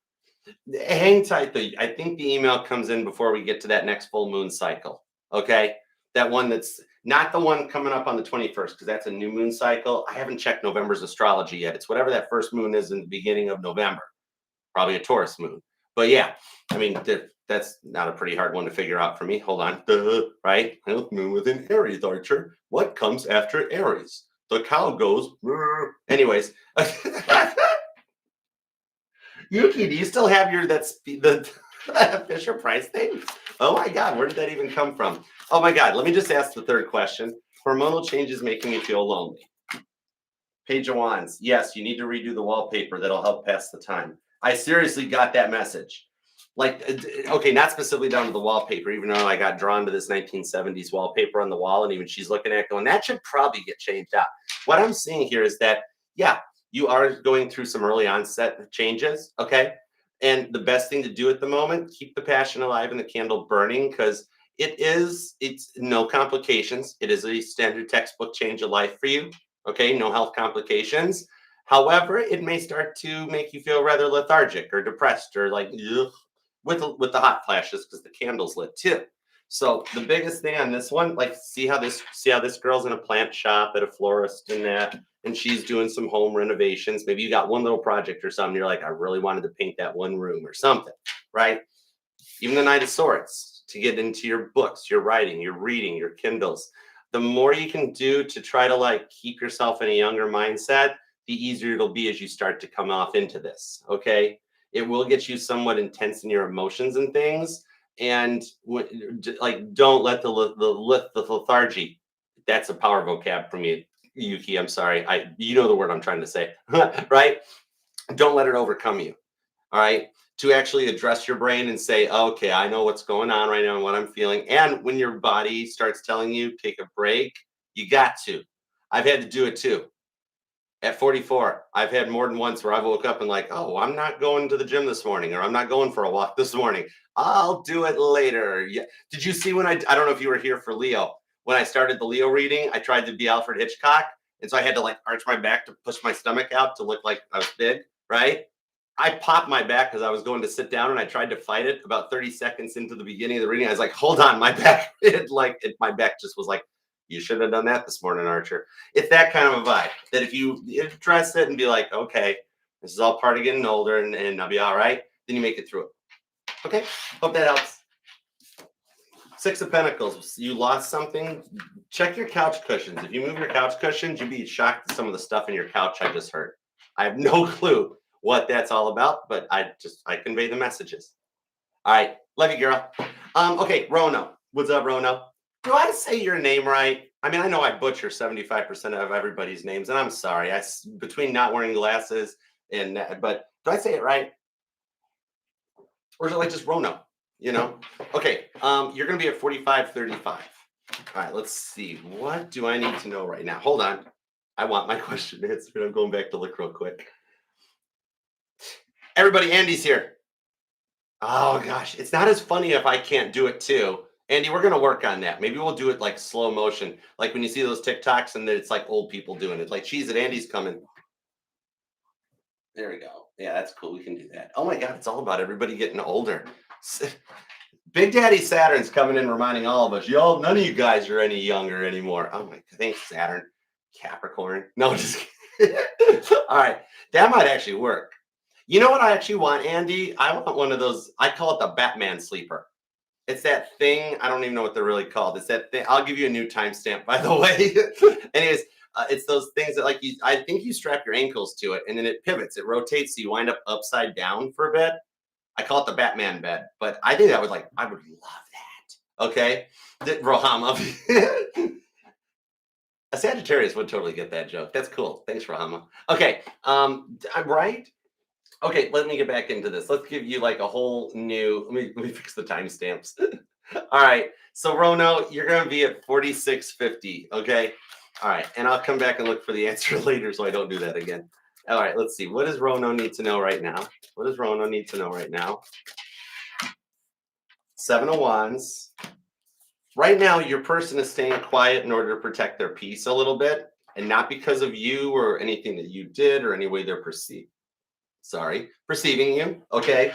Hang tight, though. I think the email comes in before we get to that next full moon cycle. Okay? That one that's not the one coming up on the 21st, because that's a new moon cycle. I haven't checked November's astrology yet. It's whatever that first moon is in the beginning of November. Probably a Taurus moon. But yeah, I mean, that's not a pretty hard one to figure out for me. Hold on. Right? Moon within Aries, Archer. What comes after Aries? The cow goes. Anyways. Yuki, do you still have the Fisher Price thing? Oh my God, where did that even come from? Oh my God, let me just ask the third question. Hormonal changes making you feel lonely. Page of Wands. Yes, you need to redo the wallpaper. That'll help pass the time. I seriously got that message. Like, okay, not specifically down to the wallpaper, even though I got drawn to this 1970s wallpaper on the wall, and even she's looking at it going, that should probably get changed out. What I'm seeing here is that, yeah, you are going through some early onset changes, okay? And the best thing to do at the moment, keep the passion alive and the candle burning, because it's no complications. It is a standard textbook change of life for you, okay? No health complications. However, it may start to make you feel rather lethargic or depressed or like, ugh, with the hot flashes because the candle's lit too. So the biggest thing on this one, like see how this girl's in a plant shop at a florist and she's doing some home renovations. Maybe you got one little project or something. You're like, I really wanted to paint that one room or something, right? Even the Knight of Swords to get into your books, your writing, your reading, your Kindles. The more you can do to try to like keep yourself in a younger mindset, the easier it'll be as you start to come off into this. Okay. It will get you somewhat intense in your emotions and things. And like, don't let the lethargy. That's a power vocab for me, Yuki. I'm sorry. You know the word I'm trying to say, right? Don't let it overcome you. All right. To actually address your brain and say, okay, I know what's going on right now and what I'm feeling. And when your body starts telling you, take a break, you got to. I've had to do it too. At 44, I've had more than once where I woke up and like, oh, I'm not going to the gym this morning, or I'm not going for a walk this morning. I'll do it later. Yeah. Did you see when I don't know if you were here for Leo. When I started the Leo reading, I tried to be Alfred Hitchcock. And so I had to like arch my back to push my stomach out to look like I was big, right? I popped my back because I was going to sit down and I tried to fight it about 30 seconds into the beginning of the reading. I was like, hold on, my back. My back just was like, You should have done that this morning, Archer. It's that kind of a vibe that if you address it and be like, okay, this is all part of getting older and I'll be all right, then you make it through it. Okay, hope that helps. Six of Pentacles, you lost something. Check your couch cushions. If you move your couch cushions, you'd be shocked at some of the stuff in your couch I just heard. I have no clue what that's all about, but I convey the messages. All right, love you, girl. Okay, Rono. What's up, Rono? Do I say your name right? I mean, I know I butcher 75% of everybody's names, and I'm sorry. Between not wearing glasses and but do I say it right? Or is it like just Rono? You know? Okay, you're gonna be at 4535. All right, let's see. What do I need to know right now? Hold on. I want my question answered. I'm going back to look real quick. Everybody, Andy's here. Oh gosh, it's not as funny if I can't do it too. Andy, we're gonna work on that. Maybe we'll do it like slow motion, like when you see those TikToks and it's like old people doing it. Like, cheese it, Andy's coming. There we go. Yeah, that's cool. We can do that. Oh my God, it's all about everybody getting older. Big Daddy Saturn's coming in, reminding all of us, y'all, none of you guys are any younger anymore. Oh my, thanks, Saturn. Capricorn. No, just kidding. All right, that might actually work. You know what I actually want, Andy? I want one of those. I call it the Batman sleeper. It's that thing. I don't even know what they're really called. It's that thing. I'll give you a new timestamp, by the way. Anyways, it's those things that like I think you strap your ankles to it and then it pivots. It rotates, so you wind up upside down for a bit. I call it the Batman bed, but I think I would love that. Okay, Rohama. A Sagittarius would totally get that joke. That's cool. Thanks, Rohama. Okay, I'm right. Okay, let me get back into this. Let's give you like a whole new. Let me fix the timestamps. All right. So Rono, you're gonna be at 4650. Okay. All right, and I'll come back and look for the answer later, so I don't do that again. All right. Let's see. What does Rono need to know right now? What does Rono need to know right now? Seven of Wands. Right now, your person is staying quiet in order to protect their peace a little bit, and not because of you or anything that you did or any way they're perceiving you. Okay.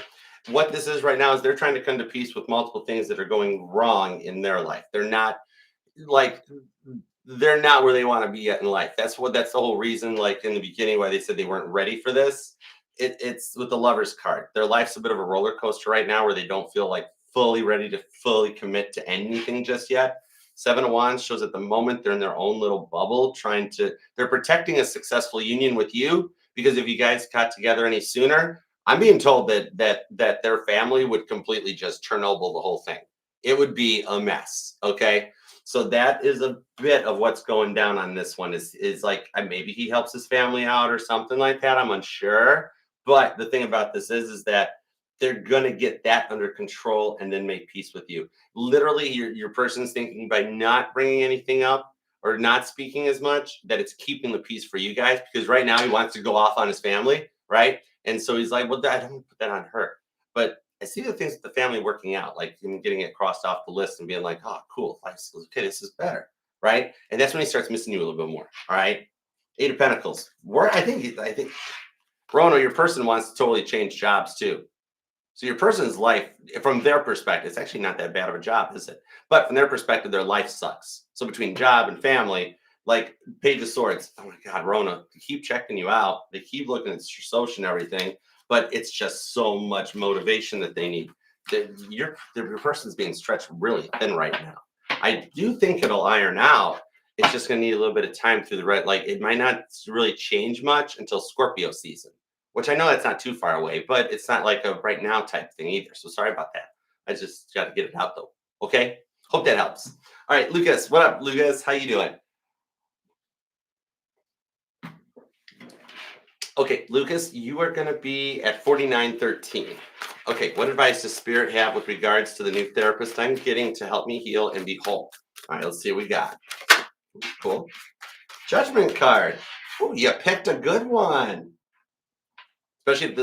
What this is right now is they're trying to come to peace with multiple things that are going wrong in their life. They're not where they want to be yet in life. That's the whole reason, like in the beginning, why they said they weren't ready for this. It's with the Lover's card. Their life's a bit of a roller coaster right now where they don't feel like fully ready to fully commit to anything just yet. Seven of Wands shows at the moment they're in their own little bubble, they're protecting a successful union with you, because if you guys got together any sooner, I'm being told that their family would completely just Chernobyl the whole thing. It would be a mess. Okay. So that is a bit of what's going down on this one is like maybe he helps his family out or something like that. I'm unsure. But the thing about this is that they're going to get that under control and then make peace with you. Literally, your person's thinking by not bringing anything up or not speaking as much that it's keeping the peace for you guys, because right now he wants to go off on his family, right? And so he's like, well, I don't put that on her. But I see the things with the family working out, like him getting it crossed off the list and being like, oh, cool. Okay, this is better, right? And that's when he starts missing you a little bit more, all right? Eight of Pentacles. I think, Rono, your person wants to totally change jobs too. So your person's life, from their perspective, it's actually not that bad of a job, is it? But from their perspective, their life sucks. So between job and family, like Page of Swords, oh my God, Rona, they keep checking you out. They keep looking at your social and everything, but it's just so much motivation that they need. Your person's being stretched really thin right now. I do think it'll iron out. It's just going to need a little bit of time through the right. Like it might not really change much until Scorpio season, which I know that's not too far away, but it's not like a right now type thing either. So sorry about that. I just got to get it out though. Okay. Hope that helps. All right, Lucas. What up, Lucas? How you doing? Okay, Lucas, you are going to be at 4913. Okay, what advice does Spirit have with regards to the new therapist I'm getting to help me heal and be whole? All right, let's see what we got. Cool. Judgment card. Oh, you picked a good one. Especially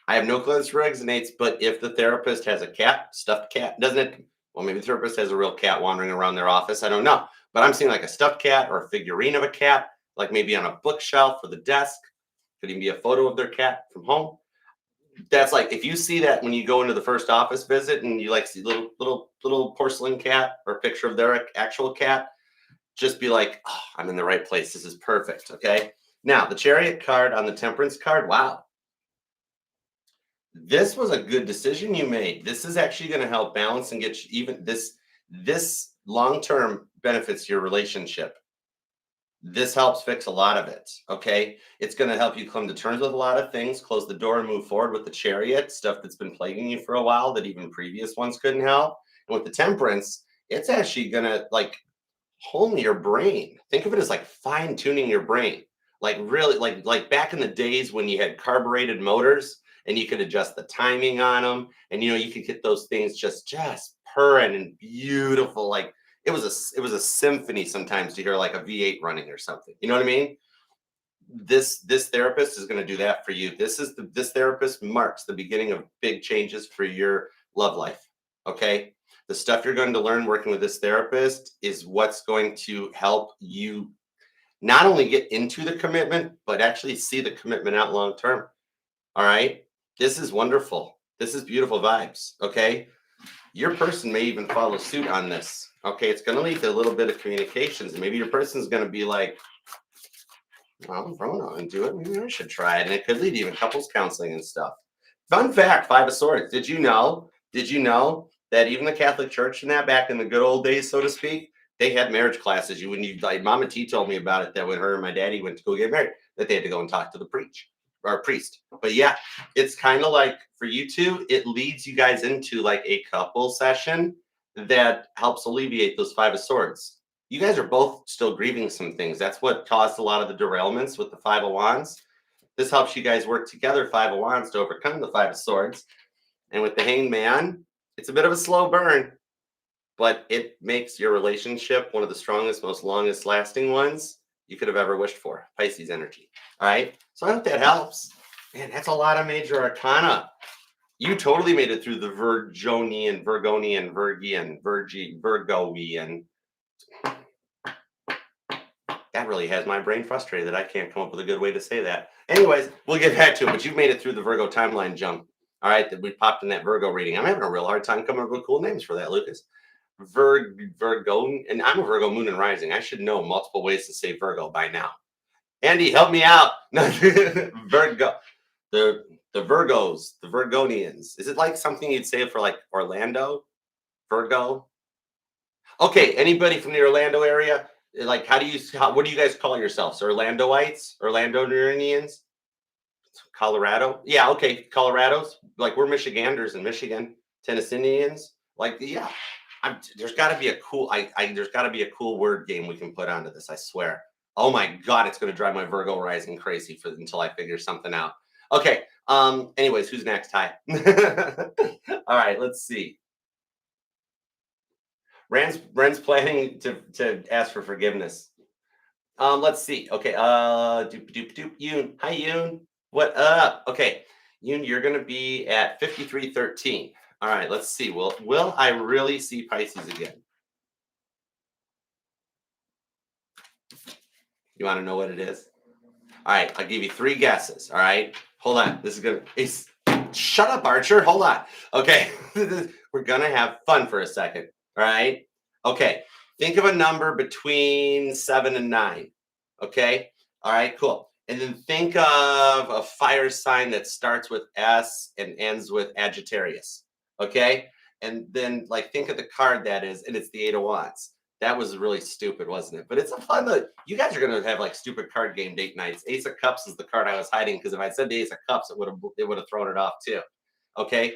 I have no clue this resonates, but if the therapist has a cat, stuffed cat, doesn't it? Well, maybe the therapist has a real cat wandering around their office. I don't know. But I'm seeing like a stuffed cat or a figurine of a cat, like maybe on a bookshelf or the desk. Could even be a photo of their cat from home. That's like, if you see that when you go into the first office visit and you like see little porcelain cat or a picture of their actual cat, just be like, oh, I'm in the right place. This is perfect. Okay. Now, the Chariot card on the Temperance card. Wow. This was a good decision you made. This is actually going to help balance and get you even this long term benefits your relationship. This helps fix a lot of it. Okay. It's going to help you come to terms with a lot of things, close the door and move forward with the Chariot, stuff that's been plaguing you for a while that even previous ones couldn't help. And with the Temperance, it's actually going to like hone your brain. Think of it as like fine tuning your brain. Like really like back in the days when you had carbureted motors and you could adjust the timing on them and you could get those things just purring and beautiful. Like it was a symphony sometimes to hear like a V8 running or something. You know what I mean? This therapist is going to do that for you. This therapist marks the beginning of big changes for your love life. Okay. The stuff you're going to learn working with this therapist is what's going to help you not only get into the commitment, but actually see the commitment out long term. All right. This is wonderful. This is beautiful vibes. Okay. Your person may even follow suit on this. Okay. It's going to lead to a little bit of communications. And maybe your person's going to be like, well, Rona into it. Maybe I should try it. And it could lead to even couples counseling and stuff. Fun fact, Five of Swords. Did you know that even the Catholic Church and that back in the good old days, so to speak, they had marriage classes. Like Mama T told me about it, that when her and my daddy went to go get married, that they had to go and talk to the priest. But yeah, it's kind of like for you two, it leads you guys into like a couple session that helps alleviate those Five of Swords. You guys are both still grieving some things. That's what caused a lot of the derailments with the Five of Wands. This helps you guys work together, Five of Wands, to overcome the Five of Swords. And with the Hanged Man, it's a bit of a slow burn, but it makes your relationship one of the strongest, most longest lasting ones you could have ever wished for. Pisces energy. All right. So I hope that helps. Man, that's a lot of major arcana. You totally made it through the Virgonian, Virgoian. That really has my brain frustrated that I can't come up with a good way to say that. Anyways, we'll get back to it, but you've made it through the Virgo timeline jump. All right, that we popped in that Virgo reading. I'm having a real hard time coming up with cool names for that, Lucas. Virgo, and I'm a Virgo moon and rising. I should know multiple ways to say Virgo by now. Andy, help me out. Virgo, the Virgos, the Virgonians. Is it like something you'd say for like Orlando? Virgo? Okay, anybody from the Orlando area? Like, what do you guys call yourselves? Orlandoites? Orlandonians? Colorado? Yeah, okay, Colorados. Like, we're Michiganders in Michigan, Tennesseans. Like, yeah, there's got to be a cool. There's got to be a cool word game we can put onto this. I swear. Oh my God, it's going to drive my Virgo rising crazy until I figure something out. Okay. Anyways, who's next? Hi. All right. Let's see. Ren's planning to ask for forgiveness. Let's see. Okay. Yoon. Hi, Yoon. What up? Okay. Yoon, you're gonna be at 5313. All right, let's see. Will I really see Pisces again? You want to know what it is? All right, I'll give you 3 guesses. All right. Hold on. This is gonna shut up, Archer. Hold on. Okay. We're gonna have fun for a second. All right. Okay. Think of a number between 7 and 9. Okay. All right. Cool. And then think of a fire sign that starts with S and ends with Sagittarius. Okay. And then like think of the card that is, and it's the 8 of Wands. That was really stupid, wasn't it? But it's a fun. You guys are gonna have like stupid card game date nights. Ace of Cups is the card I was hiding because if I said the Ace of Cups, it would have thrown it off too. Okay.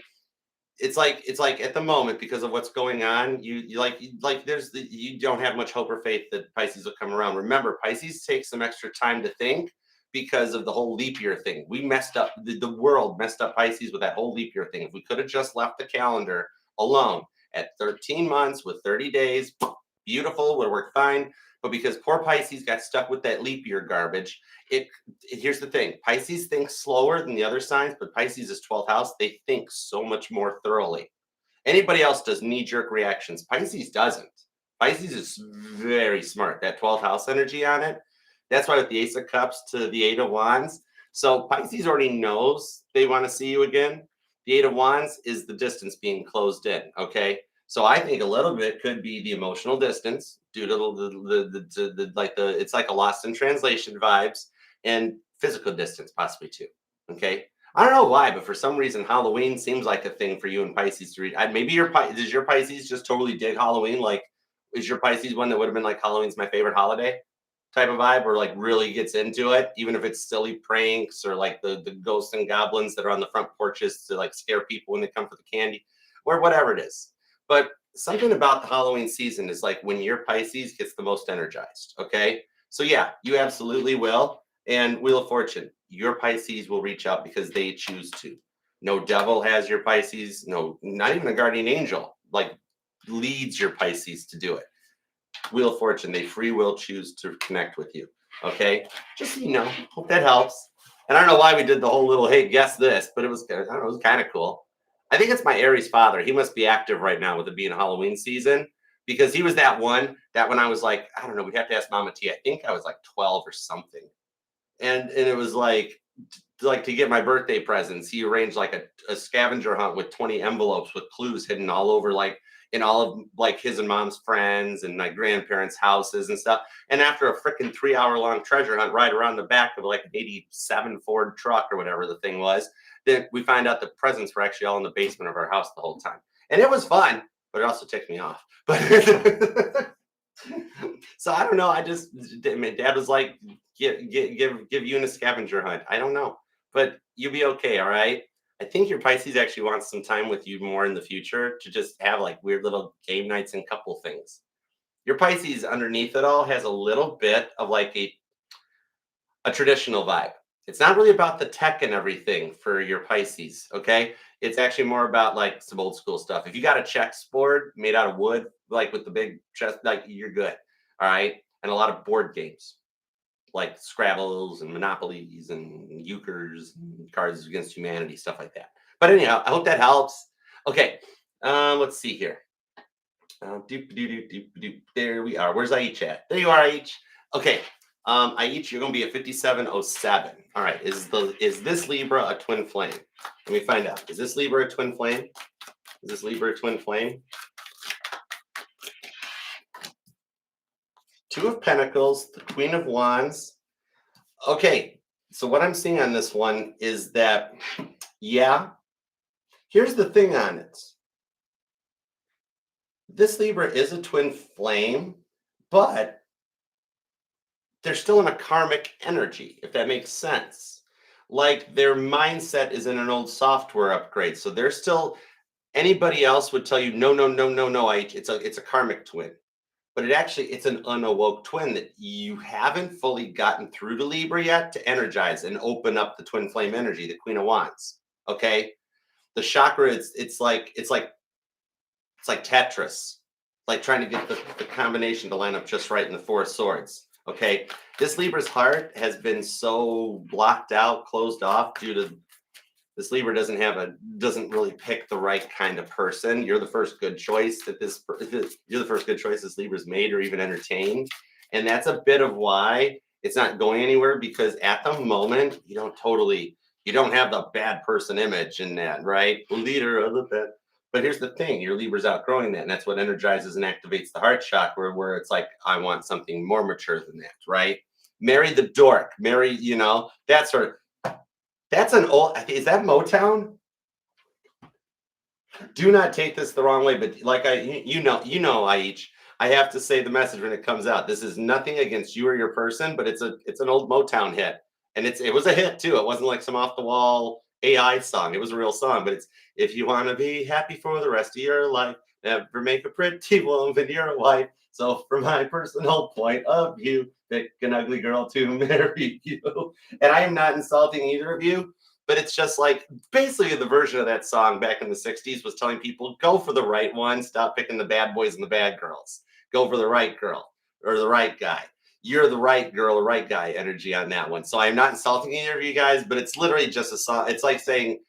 It's like at the moment because of what's going on, you don't have much hope or faith that Pisces will come around. Remember, Pisces takes some extra time to think because of the whole leap year thing. We messed up the world messed up Pisces with that whole leap year thing. If we could have just left the calendar alone at 13 months with 30 days, beautiful, would have worked fine. But because poor Pisces got stuck with that leap year garbage, here's the thing. Pisces thinks slower than the other signs, but Pisces is 12th house. They think so much more thoroughly. Anybody else does knee-jerk reactions. Pisces doesn't. Pisces is very smart. That 12th house energy on it. That's why with the Ace of Cups to the 8 of Wands. So Pisces already knows they want to see you again. The 8 of Wands is the distance being closed in, okay? So I think a little bit could be the emotional distance due to it's like a lost in translation vibes and physical distance possibly too. Okay. I don't know why, but for some reason Halloween seems like a thing for you and Pisces to read. Maybe does your Pisces just totally dig Halloween? Like, is your Pisces one that would have been like Halloween's my favorite holiday type of vibe, or like really gets into it, even if it's silly pranks or like the ghosts and goblins that are on the front porches to like scare people when they come for the candy or whatever it is. But something about the Halloween season is like when your Pisces gets the most energized. Okay. So yeah, you absolutely will. And Wheel of Fortune, your Pisces will reach out because they choose to. No devil has your Pisces. No, not even a guardian angel like leads your Pisces to do it. Wheel of Fortune, they free will choose to connect with you. Okay. Just so you know, hope that helps. And I don't know why we did the whole little, hey, guess this, but it was, I don't know, it was kind of cool. I think it's my Aries father. He must be active right now with it being Halloween season because he was that one that when I was like, I don't know, we'd have to ask Mama T. I think I was like 12 or something. And it was like to get my birthday presents, he arranged like a scavenger hunt with 20 envelopes with clues hidden all over, like in all of like his and mom's friends and my grandparents' houses and stuff. And after a freaking 3 hour long treasure hunt right around the back of like an 87 Ford truck or whatever the thing was, then we find out the presents were actually all in the basement of our house the whole time. And it was fun, but it also ticked me off. But so I don't know. My dad was like, give you a scavenger hunt. I don't know, but you'll be okay. All right. I think your Pisces actually wants some time with you more in the future to just have like weird little game nights and couple things. Your Pisces underneath it all has a little bit of like a traditional vibe. It's not really about the tech and everything for your Pisces, okay? It's actually more about like some old school stuff. If you got a chess board made out of wood, like with the big chest, like you're good, all right? And a lot of board games like Scrabbles and Monopolies and Euchres and Cards Against Humanity, stuff like that. But anyhow, I hope that helps. Okay, let's see here. There we are. Where's Aich at? There you are, Aich. Okay, Aich, you're gonna be a 5707. All right, is this Libra a twin flame? Let me find out. Is this Libra a twin flame? Is this Libra a twin flame? Two of Pentacles, the Queen of Wands. Okay, so what I'm seeing on this one is that, yeah, here's the thing on it. This Libra is a twin flame, but they're still in a karmic energy, if that makes sense. Like their mindset is in an old software upgrade. So they're still, anybody else would tell you, no, no, no, no, no, it's a karmic twin. But it's an unawoke twin that you haven't fully gotten through to Libra yet to energize and open up the twin flame energy, the Queen of Wands. Okay. The chakra, it's like Tetris, like trying to get the combination to line up just right in the Four of Swords. Okay. This Libra's heart has been so blocked out, closed off due to this Libra doesn't really pick the right kind of person. You're the first good choice you're the first good choice this Libra's made or even entertained. And that's a bit of why it's not going anywhere, because at the moment you don't have the bad person image in that, right? Leader of the bad. But here's the thing, your Libra's outgrowing that, and that's what energizes and activates the heart chakra, where it's like, I want something more mature than that, right? Marry the dork, that sort of. That's an old, is that Motown? Do not take this the wrong way, but like Aich, I have to say the message when it comes out. This is nothing against you or your person, but it's an old Motown hit. And it was a hit too. It wasn't like some off the wall AI song. It was a real song, but it's, if you want to be happy for the rest of your life, never make a pretty woman your wife. So from my personal point of view, pick an ugly girl to marry you. And I am not insulting either of you, but it's just like basically the version of that song back in the 60s was telling people, go for the right one, stop picking the bad boys and the bad girls. Go for the right girl or the right guy. You're the right girl or right guy energy on that one. So I'm not insulting either of you guys, but it's literally just a song. It's like saying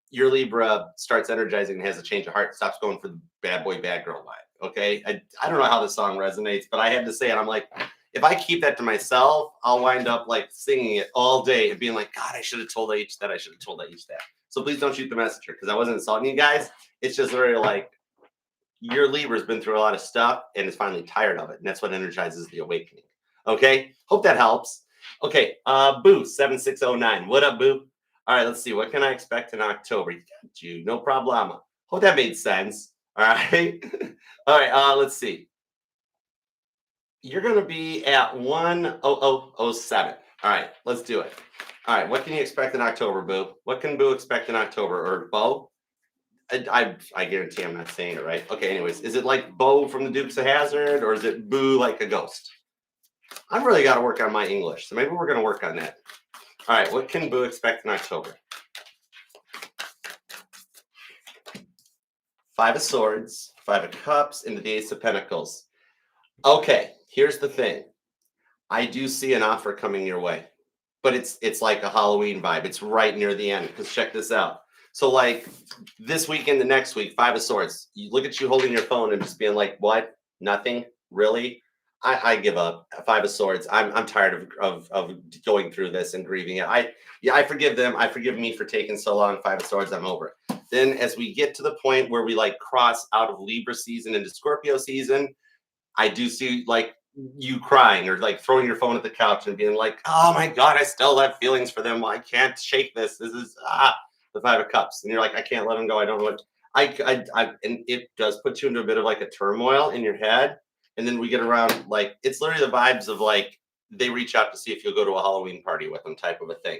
your Libra starts energizing and has a change of heart, stops going for the bad boy, bad girl vibe. Okay. I don't know how this song resonates, but I had to say it. I'm like, if I keep that to myself, I'll wind up like singing it all day and being like, God, I should have told H that. I should have told H that. So please don't shoot the messenger, because I wasn't insulting you guys. It's just very like, your Libra's been through a lot of stuff and is finally tired of it. And that's what energizes the awakening. Okay. Hope that helps. Okay. Boo 7609. What up, Boo? All right. Let's see. What can I expect in October? You got you. No problema. Hope that made sense. All right. All right. Let's see. You're going to be at 10007. All right. Let's do it. All right. What can you expect in October, Boo? What can Boo expect in October? Or Bo? I guarantee I'm not saying it right. Okay, anyways, is it like Bo from the Dukes of Hazzard, or is it Boo like a ghost? I've really got to work on my English, so maybe we're going to work on that. All right, what can Boo expect in October? 5 of Swords, 5 of Cups, and the Ace of Pentacles. Okay, here's the thing. I do see an offer coming your way, but it's like a Halloween vibe. It's right near the end, because check this out. So like this week and the next week, 5 of Swords. You look at you holding your phone and just being like, what? Nothing? Really? I give up. 5 of Swords. I'm tired of going through this and grieving it. I forgive them. I forgive me for taking so long. 5 of Swords. I'm over it. Then as we get to the point where we like cross out of Libra season into Scorpio season, I do see like you crying or like throwing your phone at the couch and being like, oh my God, I still have feelings for them. I can't shake this. This is the 5 of Cups. And you're like, I can't let them go. I don't know what and it does put you into a bit of like a turmoil in your head. And then we get around like, it's literally the vibes of like, they reach out to see if you'll go to a Halloween party with them type of a thing.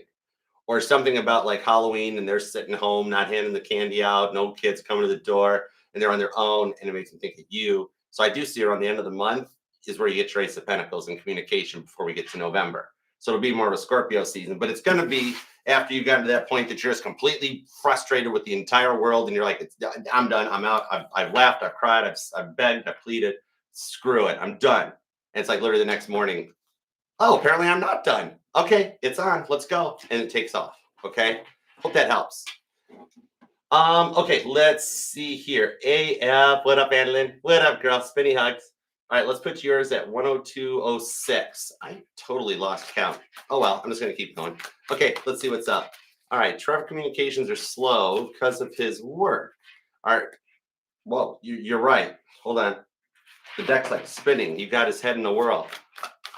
Or something about like Halloween and they're sitting home, not handing the candy out, no kids coming to the door and they're on their own. And it makes them think of you. So I do see around the end of the month is where you get your Ace of Pentacles and communication before we get to November. So it'll be more of a Scorpio season, but it's going to be after you've gotten to that point that you're just completely frustrated with the entire world. And you're like, I'm done. I'm out. I've laughed. I've cried. I've begged. I've pleaded. Screw it. I'm done. And it's like literally the next morning. Oh, apparently I'm not done. Okay, it's on. Let's go. And it takes off. Okay. Hope that helps. Okay, let's see here. AF, what up, Adeline? What up, girl? Spinny hugs. All right, let's put yours at 10206. I totally lost count. Oh, well, I'm just going to keep going. Okay, let's see what's up. All right, Trevor communications are slow because of his work. All right, well, you're right. Hold on. The deck's like spinning. You got his head in the whirl.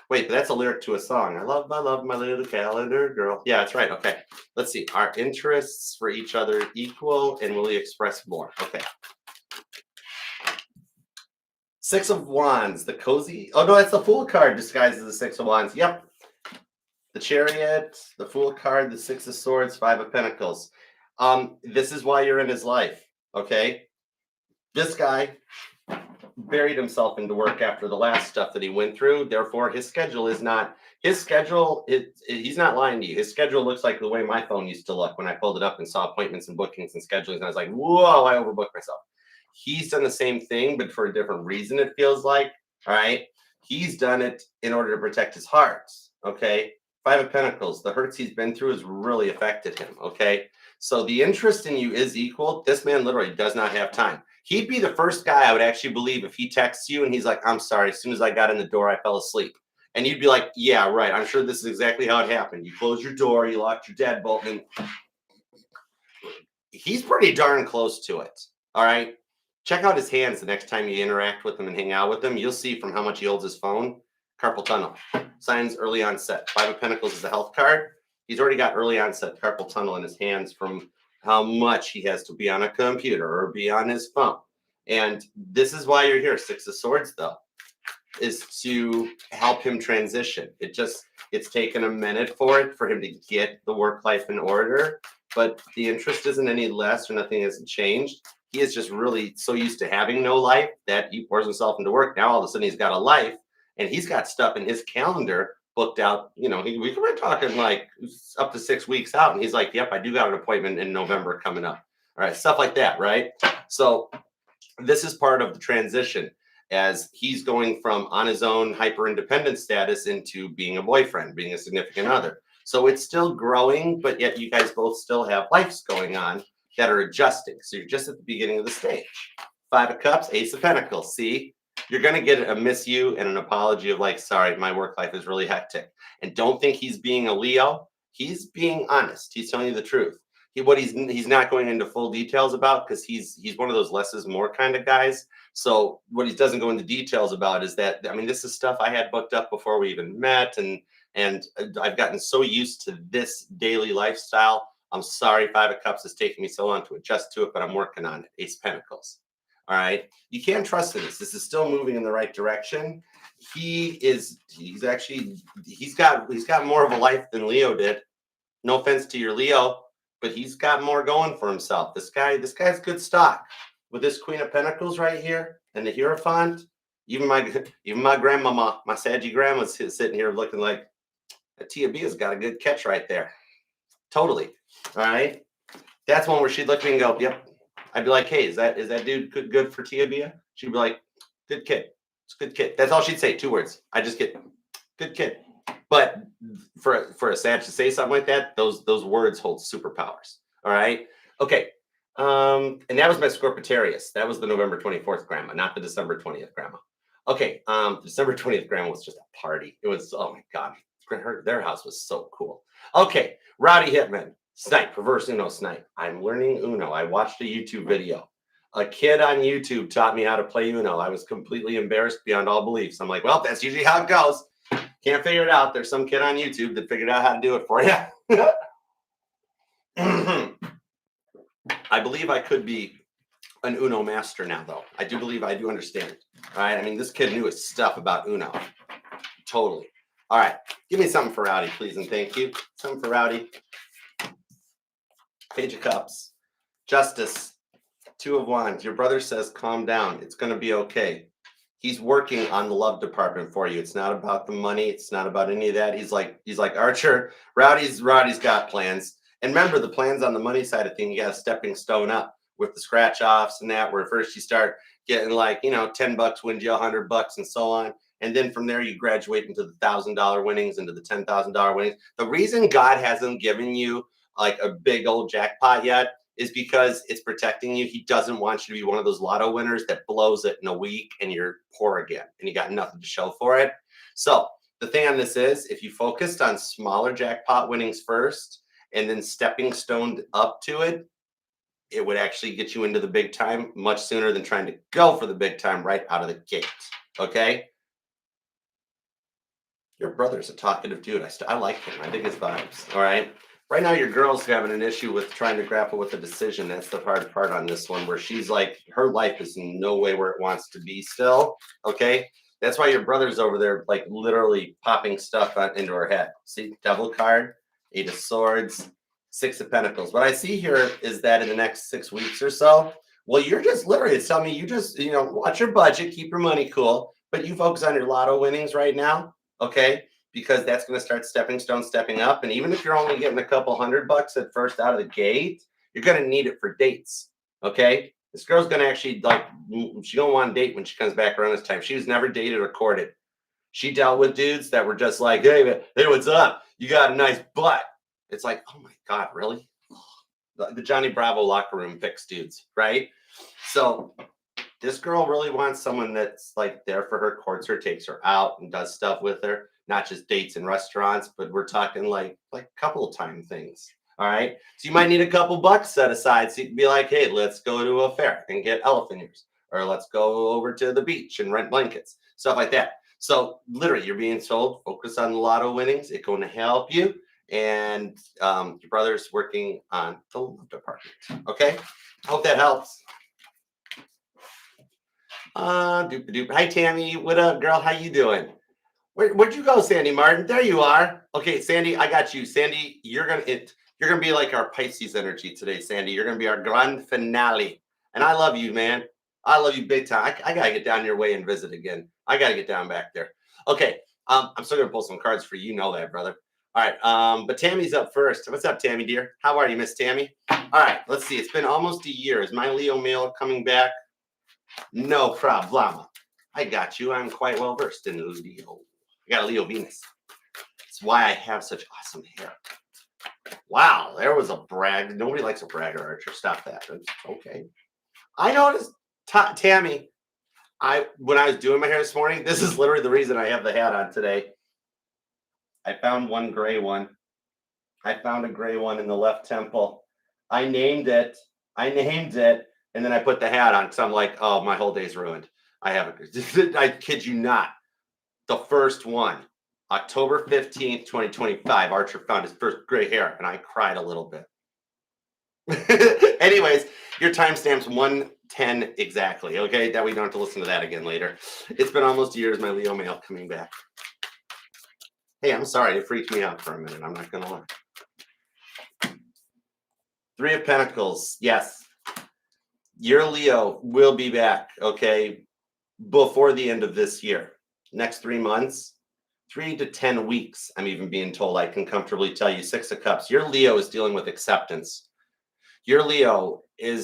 Wait, but that's a lyric to a song. I love my little calendar girl. Yeah, that's right. Okay, let's see. Our interests for each other equal, and will he express more? Okay. 6 of Wands, the cozy. Oh, no, that's the Fool card disguised as the 6 of Wands. Yep. The Chariot, the Fool card, the 6 of Swords, 5 of Pentacles. This is why you're in his life, okay? This guy buried himself into work after the last stuff that he went through. Therefore, his schedule is not, he's not lying to you. His schedule looks like the way my phone used to look when I pulled it up and saw appointments and bookings and schedulings. And I was like, whoa, I overbooked myself. He's done the same thing, but for a different reason, it feels like. All right. He's done it in order to protect his heart. Okay. 5 of Pentacles. The hurts he's been through has really affected him. Okay. So the interest in you is equal. This man literally does not have time. He'd be the first guy I would actually believe if he texts you and he's like, I'm sorry. As soon as I got in the door, I fell asleep. And you'd be like, yeah, right. I'm sure this is exactly how it happened. You closed your door, you locked your deadbolt, and he's pretty darn close to it. All right. Check out his hands the next time you interact with him and hang out with him. You'll see from how much he holds his phone. Carpal tunnel. Signs early onset. 5 of Pentacles is a health card. He's already got early onset carpal tunnel in his hands from how much he has to be on a computer or be on his phone. And this is why you're here. 6 of Swords, though, is to help him transition. It's taken a minute for him to get the work life in order, but the interest isn't any less or nothing hasn't changed. He is just really so used to having no life that he pours himself into work. Now all of a sudden he's got a life and he's got stuff in his calendar booked out. You know, we're talking like up to 6 weeks out. And he's like, yep, I do got an appointment in November coming up. All right. Stuff like that. Right. So this is part of the transition as he's going from on his own hyper independent status into being a boyfriend, being a significant other. So it's still growing, but yet you guys both still have lives going on that are adjusting. So you're just at the beginning of the stage. 5 of Cups, Ace of Pentacles. See, you're going to get a miss you and an apology of like, sorry, my work life is really hectic. And don't think he's being a Leo. He's being honest. He's telling you the truth. He's not going into full details about, because he's one of those less is more kind of guys. So what he doesn't go into details about is that, I mean, this is stuff I had booked up before we even met, and I've gotten so used to this daily lifestyle. I'm sorry, Five of Cups has taken me so long to adjust to it, but I'm working on it. Ace of Pentacles. All right. You can't trust in this. This is still moving in the right direction. He's got more of a life than Leo did. No offense to your Leo, but he's got more going for himself. This guy's good stock. With this Queen of Pentacles right here and the Hierophant, even my grandmama, my Saggy grandma's sitting here looking like a Tia Bia's got a good catch right there. Totally. All right. That's one where she'd look at me and go, yep. I'd be like, hey, is that dude good for Tia Bia? She'd be like, good kid. It's a good kid. That's all she'd say. 2 words. I just get good kid. But for a Sag to say something like that, those words hold superpowers. All right. Okay. And that was my Scorpitarius. That was the November 24th grandma, not the December 20th grandma. Okay. December 20th grandma was just a party. It was, oh my God. Their house was so cool. Okay. Rowdy Hitman. Snipe. Reverse Uno Snipe. I'm learning Uno. I watched a YouTube video. A kid on YouTube taught me how to play Uno. I was completely embarrassed beyond all beliefs. I'm like, well, that's usually how it goes. Can't figure it out. There's some kid on YouTube that figured out how to do it for you. I believe I could be an Uno master now, though. I do believe I do understand it. All right. I mean, this kid knew his stuff about Uno. Totally. All right. Give me something for Rowdy, please, and thank you. Something for Rowdy. Page of Cups. Justice. 2 of Wands. Your brother says, calm down. It's going to be okay. He's working on the love department for you. It's not about the money. It's not about any of that. He's like Archer. Rowdy's got plans. And remember, the plans on the money side of things, you got a stepping stone up with the scratch offs and that, where first you start getting like, $10 wins you $100 and so on. And then from there, you graduate into the $1,000 winnings, into the $10,000 winnings. The reason God hasn't given you like a big old jackpot yet is because it's protecting you. He doesn't want you to be one of those lotto winners that blows it in a week and you're poor again and you got nothing to show for it. So the thing on this is, if you focused on smaller jackpot winnings first and then stepping stoned up to it, it would actually get you into the big time much sooner than trying to go for the big time right out of the gate. Okay? Your brother's a talkative dude. I like him. I dig his vibes. All right? Right now, your girl's having an issue with trying to grapple with a decision. That's the hard part on this one, where she's like, her life is in no way where it wants to be still. Okay. That's why your brother's over there, like literally popping stuff into her head. See, Devil card, 8 of Swords, 6 of Pentacles. What I see here is that in the next 6 weeks or so, well, you're just literally, it's telling me you just, watch your budget, keep your money cool, but you focus on your lotto winnings right now. Okay. Because that's going to start stepping up. And even if you're only getting a couple $100 at first out of the gate, you're going to need it for dates. Okay. This girl's going to actually she don't want to date when she comes back around this time. She was never dated or courted. She dealt with dudes that were just like, hey, what's up? You got a nice butt. It's like, oh my God, really? The Johnny Bravo locker room picks dudes, right? So this girl really wants someone that's like there for her, courts her, takes her out and does stuff with her. Not just dates and restaurants, but we're talking like couple time things. All right. So you might need a couple bucks set aside. So you can be like, hey, let's go to a fair and get elephant ears, or let's go over to the beach and rent blankets, stuff like that. So literally you're being told, focus on the lotto winnings. It's going to help you. And your brother's working on the love department. Okay. I hope that helps. Hi, Tammy. What up, girl? How you doing? Where'd you go, Sandy Martin? There you are. Okay, Sandy, I got you. Sandy, you're gonna be like our Pisces energy today, Sandy. You're gonna be our grand finale. And I love you, man. I love you big time. I gotta get down your way and visit again. I gotta get down back there. Okay. I'm still gonna pull some cards for you. You know that, brother. All right. But Tammy's up first. What's up, Tammy, dear? How are you, Miss Tammy? All right, let's see. It's been almost a year. Is my Leo male coming back? No problema. I got you. I'm quite well versed in Leo. I got a Leo Venus. That's why I have such awesome hair. Wow, there was a brag. Nobody likes a bragger, Archer. Stop that. That's okay. I noticed, Tammy, when I was doing my hair this morning, this is literally the reason I have the hat on today. I found one gray one. I found a gray one in the left temple. I named it. And then I put the hat on because I'm like, oh, my whole day's ruined. I haven't. I kid you not. The first one, October 15th, 2025, Archer found his first gray hair, and I cried a little bit. Anyways, your timestamp's 110 exactly, okay? That we don't have to listen to that again later. It's been almost a year as my Leo male coming back. Hey, I'm sorry. It freaked me out for a minute. I'm not going to lie. Three of Pentacles. Yes. Your Leo will be back, okay, before the end of this year. Next 3 months, 3 to 10 weeks, I'm even being told. I can comfortably tell you. Six of Cups. Your Leo is dealing with acceptance. Your Leo your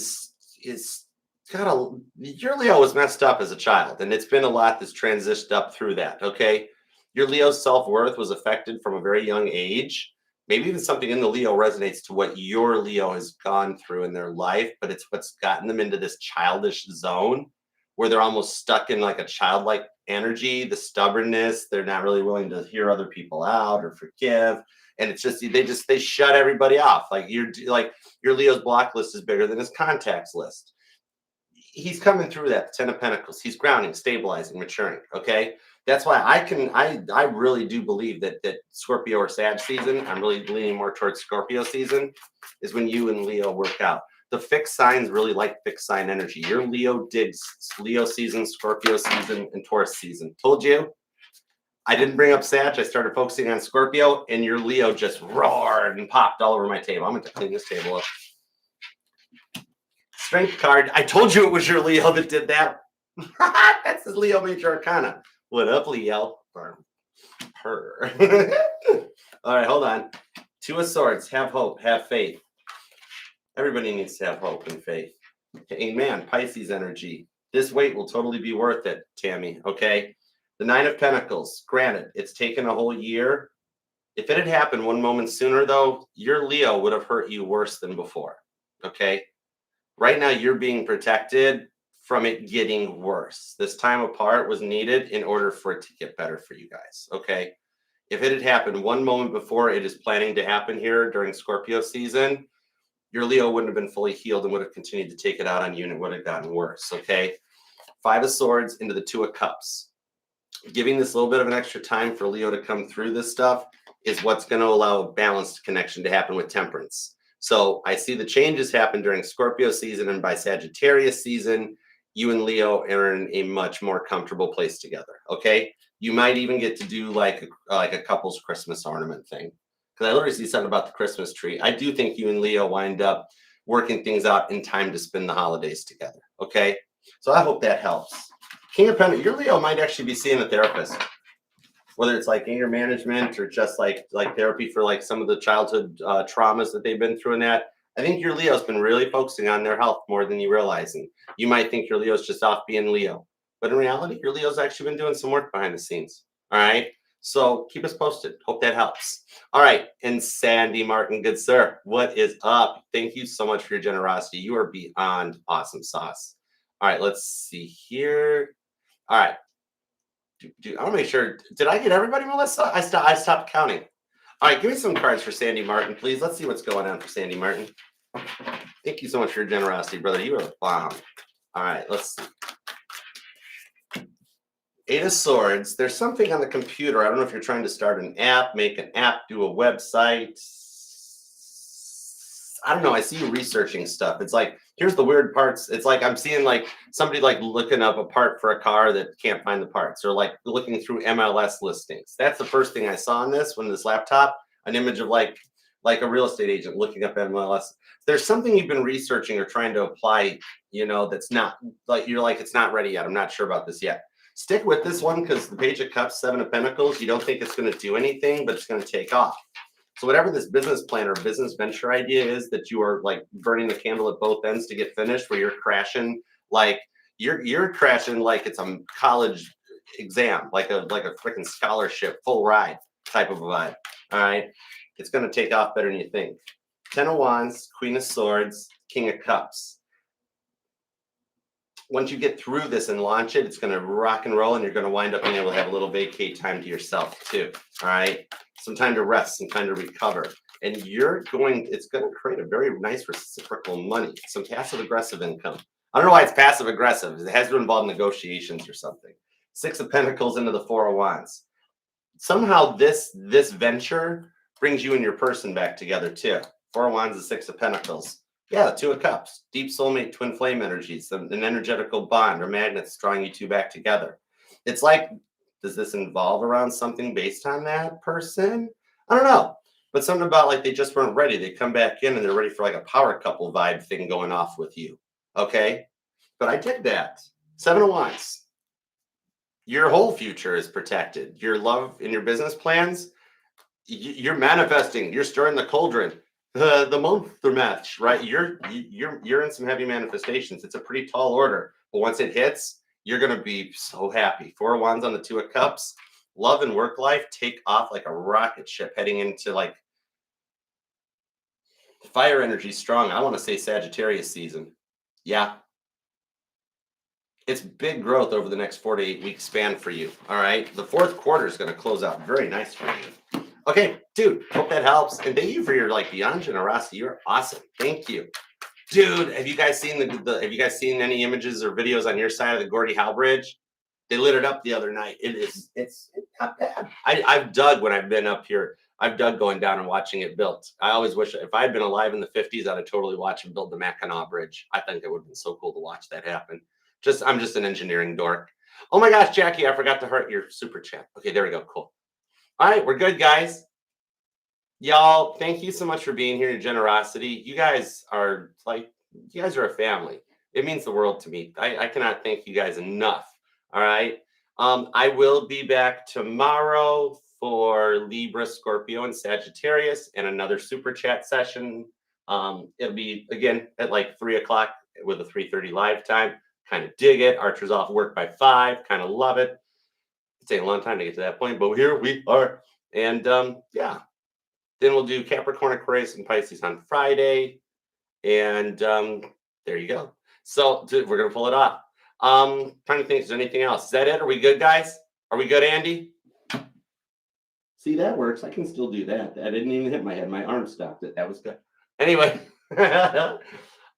Leo was messed up as a child, and it's been a lot that's transitioned up through that, okay? Your Leo's self-worth was affected from a very young age. Maybe even something in the Leo resonates to what your Leo has gone through in their life, but it's what's gotten them into this childish zone where they're almost stuck in like a childlike energy, the stubbornness. They're not really willing to hear other people out or forgive. And it's just they shut everybody off. Like your Leo's block list is bigger than his contacts list. He's coming through that, the 10 of Pentacles. He's grounding, stabilizing, maturing. Okay. That's why I really do believe that Scorpio or Sag season, I'm really leaning more towards Scorpio season, is when you and Leo work out. The fixed signs really like fixed sign energy. Your Leo digs Leo season, Scorpio season, and Taurus season. Told you. I didn't bring up Sag. I started focusing on Scorpio, and your Leo just roared and popped all over my table. I'm going to clean this table up. Strength card. I told you it was your Leo that did that. That's his Leo Major Arcana. What up, Leo? Or her. All right, hold on. Two of Swords. Have hope. Have faith. Everybody needs to have hope and faith. Amen. Pisces energy. This wait will totally be worth it, Tammy. Okay. The Nine of Pentacles. Granted, it's taken a whole year. If it had happened one moment sooner, though, your Leo would have hurt you worse than before. Okay. Right now, you're being protected from it getting worse. This time apart was needed in order for it to get better for you guys. Okay. If it had happened one moment before it is planning to happen here during Scorpio season, your Leo wouldn't have been fully healed and would have continued to take it out on you, and it would have gotten worse. Okay. Five of Swords into the Two of Cups. Giving this little bit of an extra time for Leo to come through this stuff is what's going to allow a balanced connection to happen with Temperance. So I see the changes happen during Scorpio season, and by Sagittarius season, you and Leo are in a much more comfortable place together. Okay. You might even get to do like a couple's Christmas ornament thing. Because I literally see something about the Christmas tree. I do think you and Leo wind up working things out in time to spend the holidays together. Okay. So I hope that helps. King of Pentacles, your Leo might actually be seeing a therapist, whether it's like anger management or just like therapy for like some of the childhood traumas that they've been through and that. I think your Leo's been really focusing on their health more than you realizing. You might think your Leo's just off being Leo, but in reality, your Leo's actually been doing some work behind the scenes. All right. So keep us posted. Hope that helps. All right. And Sandy Martin, good sir, what is up? Thank you so much for your generosity. You are beyond awesome sauce. All right. Let's see here. All right. I want to make sure. Did I get everybody, Melissa? I stopped counting. All right. Give me some cards for Sandy Martin, please. Let's see what's going on for Sandy Martin. Thank you so much for your generosity, brother. You are a bomb. All right. Let's see. Eight of Swords. There's something on the computer. I don't know if you're trying to start an app, make an app, do a website. I don't know. I see you researching stuff. It's like, here's the weird parts. It's like I'm seeing like somebody like looking up a part for a car that can't find the parts, or like looking through MLS listings. That's the first thing I saw on this laptop, an image of like a real estate agent looking up MLS. There's something you've been researching or trying to apply, that's not like, you're like, it's not ready yet. I'm not sure about this yet. Stick with this one because the Page of Cups, Seven of Pentacles, you don't think it's going to do anything, but it's going to take off. So whatever this business plan or business venture idea is that you are like burning the candle at both ends to get finished, where you're crashing like it's a college exam, like a freaking scholarship, full ride type of a vibe. All right. It's going to take off better than you think. 10 of Wands, Queen of Swords, King of Cups. Once you get through this and launch it, it's going to rock and roll, and you're going to wind up being able to have a little vacate time to yourself too. All right. Some time to rest, some time to recover. and it's going to create a very nice reciprocal money, some passive aggressive income. I don't know why it's passive aggressive. It has to involve negotiations or something. Six of Pentacles into the Four of Wands. Somehow this venture brings you and your person back together too. Four of Wands and Six of Pentacles. Yeah, the Two of Cups, deep soulmate, twin flame energies, an energetical bond or magnets drawing you two back together. It's like, does this involve around something based on that person? I don't know. But something about like they just weren't ready. They come back in and they're ready for like a power couple vibe thing going off with you. Okay? But I did that. Seven of Wands. Your whole future is protected. Your love and your business plans, you're manifesting. You're stirring the cauldron. The month match, right? You're in some heavy manifestations. It's a pretty tall order, but once it hits, you're gonna be so happy. Four of Wands on the Two of Cups. Love and work life take off like a rocket ship heading into like fire energy strong. I want to say Sagittarius season. Yeah. It's big growth over the next 4 to 8 week span for you. All right. The fourth quarter is going to close out very nice for you. Okay, dude, hope that helps. And thank you for your like beyond generosity. You're awesome. Thank you. Dude, have you guys seen have you guys seen any images or videos on your side of the Gordie Howe Bridge? They lit it up the other night. It's not bad. I've dug when I've been up here. I've dug going down and watching it built. I always wish if I had been alive in the 50s, I'd have totally watched them build the Mackinac Bridge. I think it would have been so cool to watch that happen. I'm just an engineering dork. Oh my gosh, Jackie, I forgot to heart your super chat. Okay, there we go. Cool. All right, we're good, guys. Y'all, thank you so much for being here. Your generosity. You guys are a family. It means the world to me. I cannot thank you guys enough. All right. I will be back tomorrow for Libra, Scorpio, and Sagittarius, and another super chat session. It'll be again at like 3 o'clock with a 3:30 live time. Kind of dig it. Archer's off work by 5. Kind of love it. It's taking a long time to get to that point, but here we are. And yeah. Then we'll do Capricorn, Aquarius, and Pisces on Friday. And there you go. So we're going to pull it off. Trying to think if there's anything else. Is that it? Are we good, guys? Are we good, Andy? See, that works. I can still do that. That didn't even hit my head. My arm stopped it. That was good. Anyway.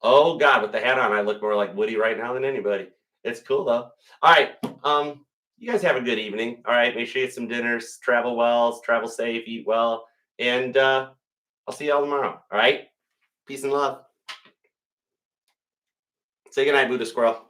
Oh, God. With the hat on, I look more like Woody right now than anybody. It's cool, though. All right. You guys have a good evening. All right. Make sure you get some dinners. Travel well. Travel safe. Eat well. And I'll see y'all tomorrow. All right. Peace and love. Say goodnight, Buddha Squirrel.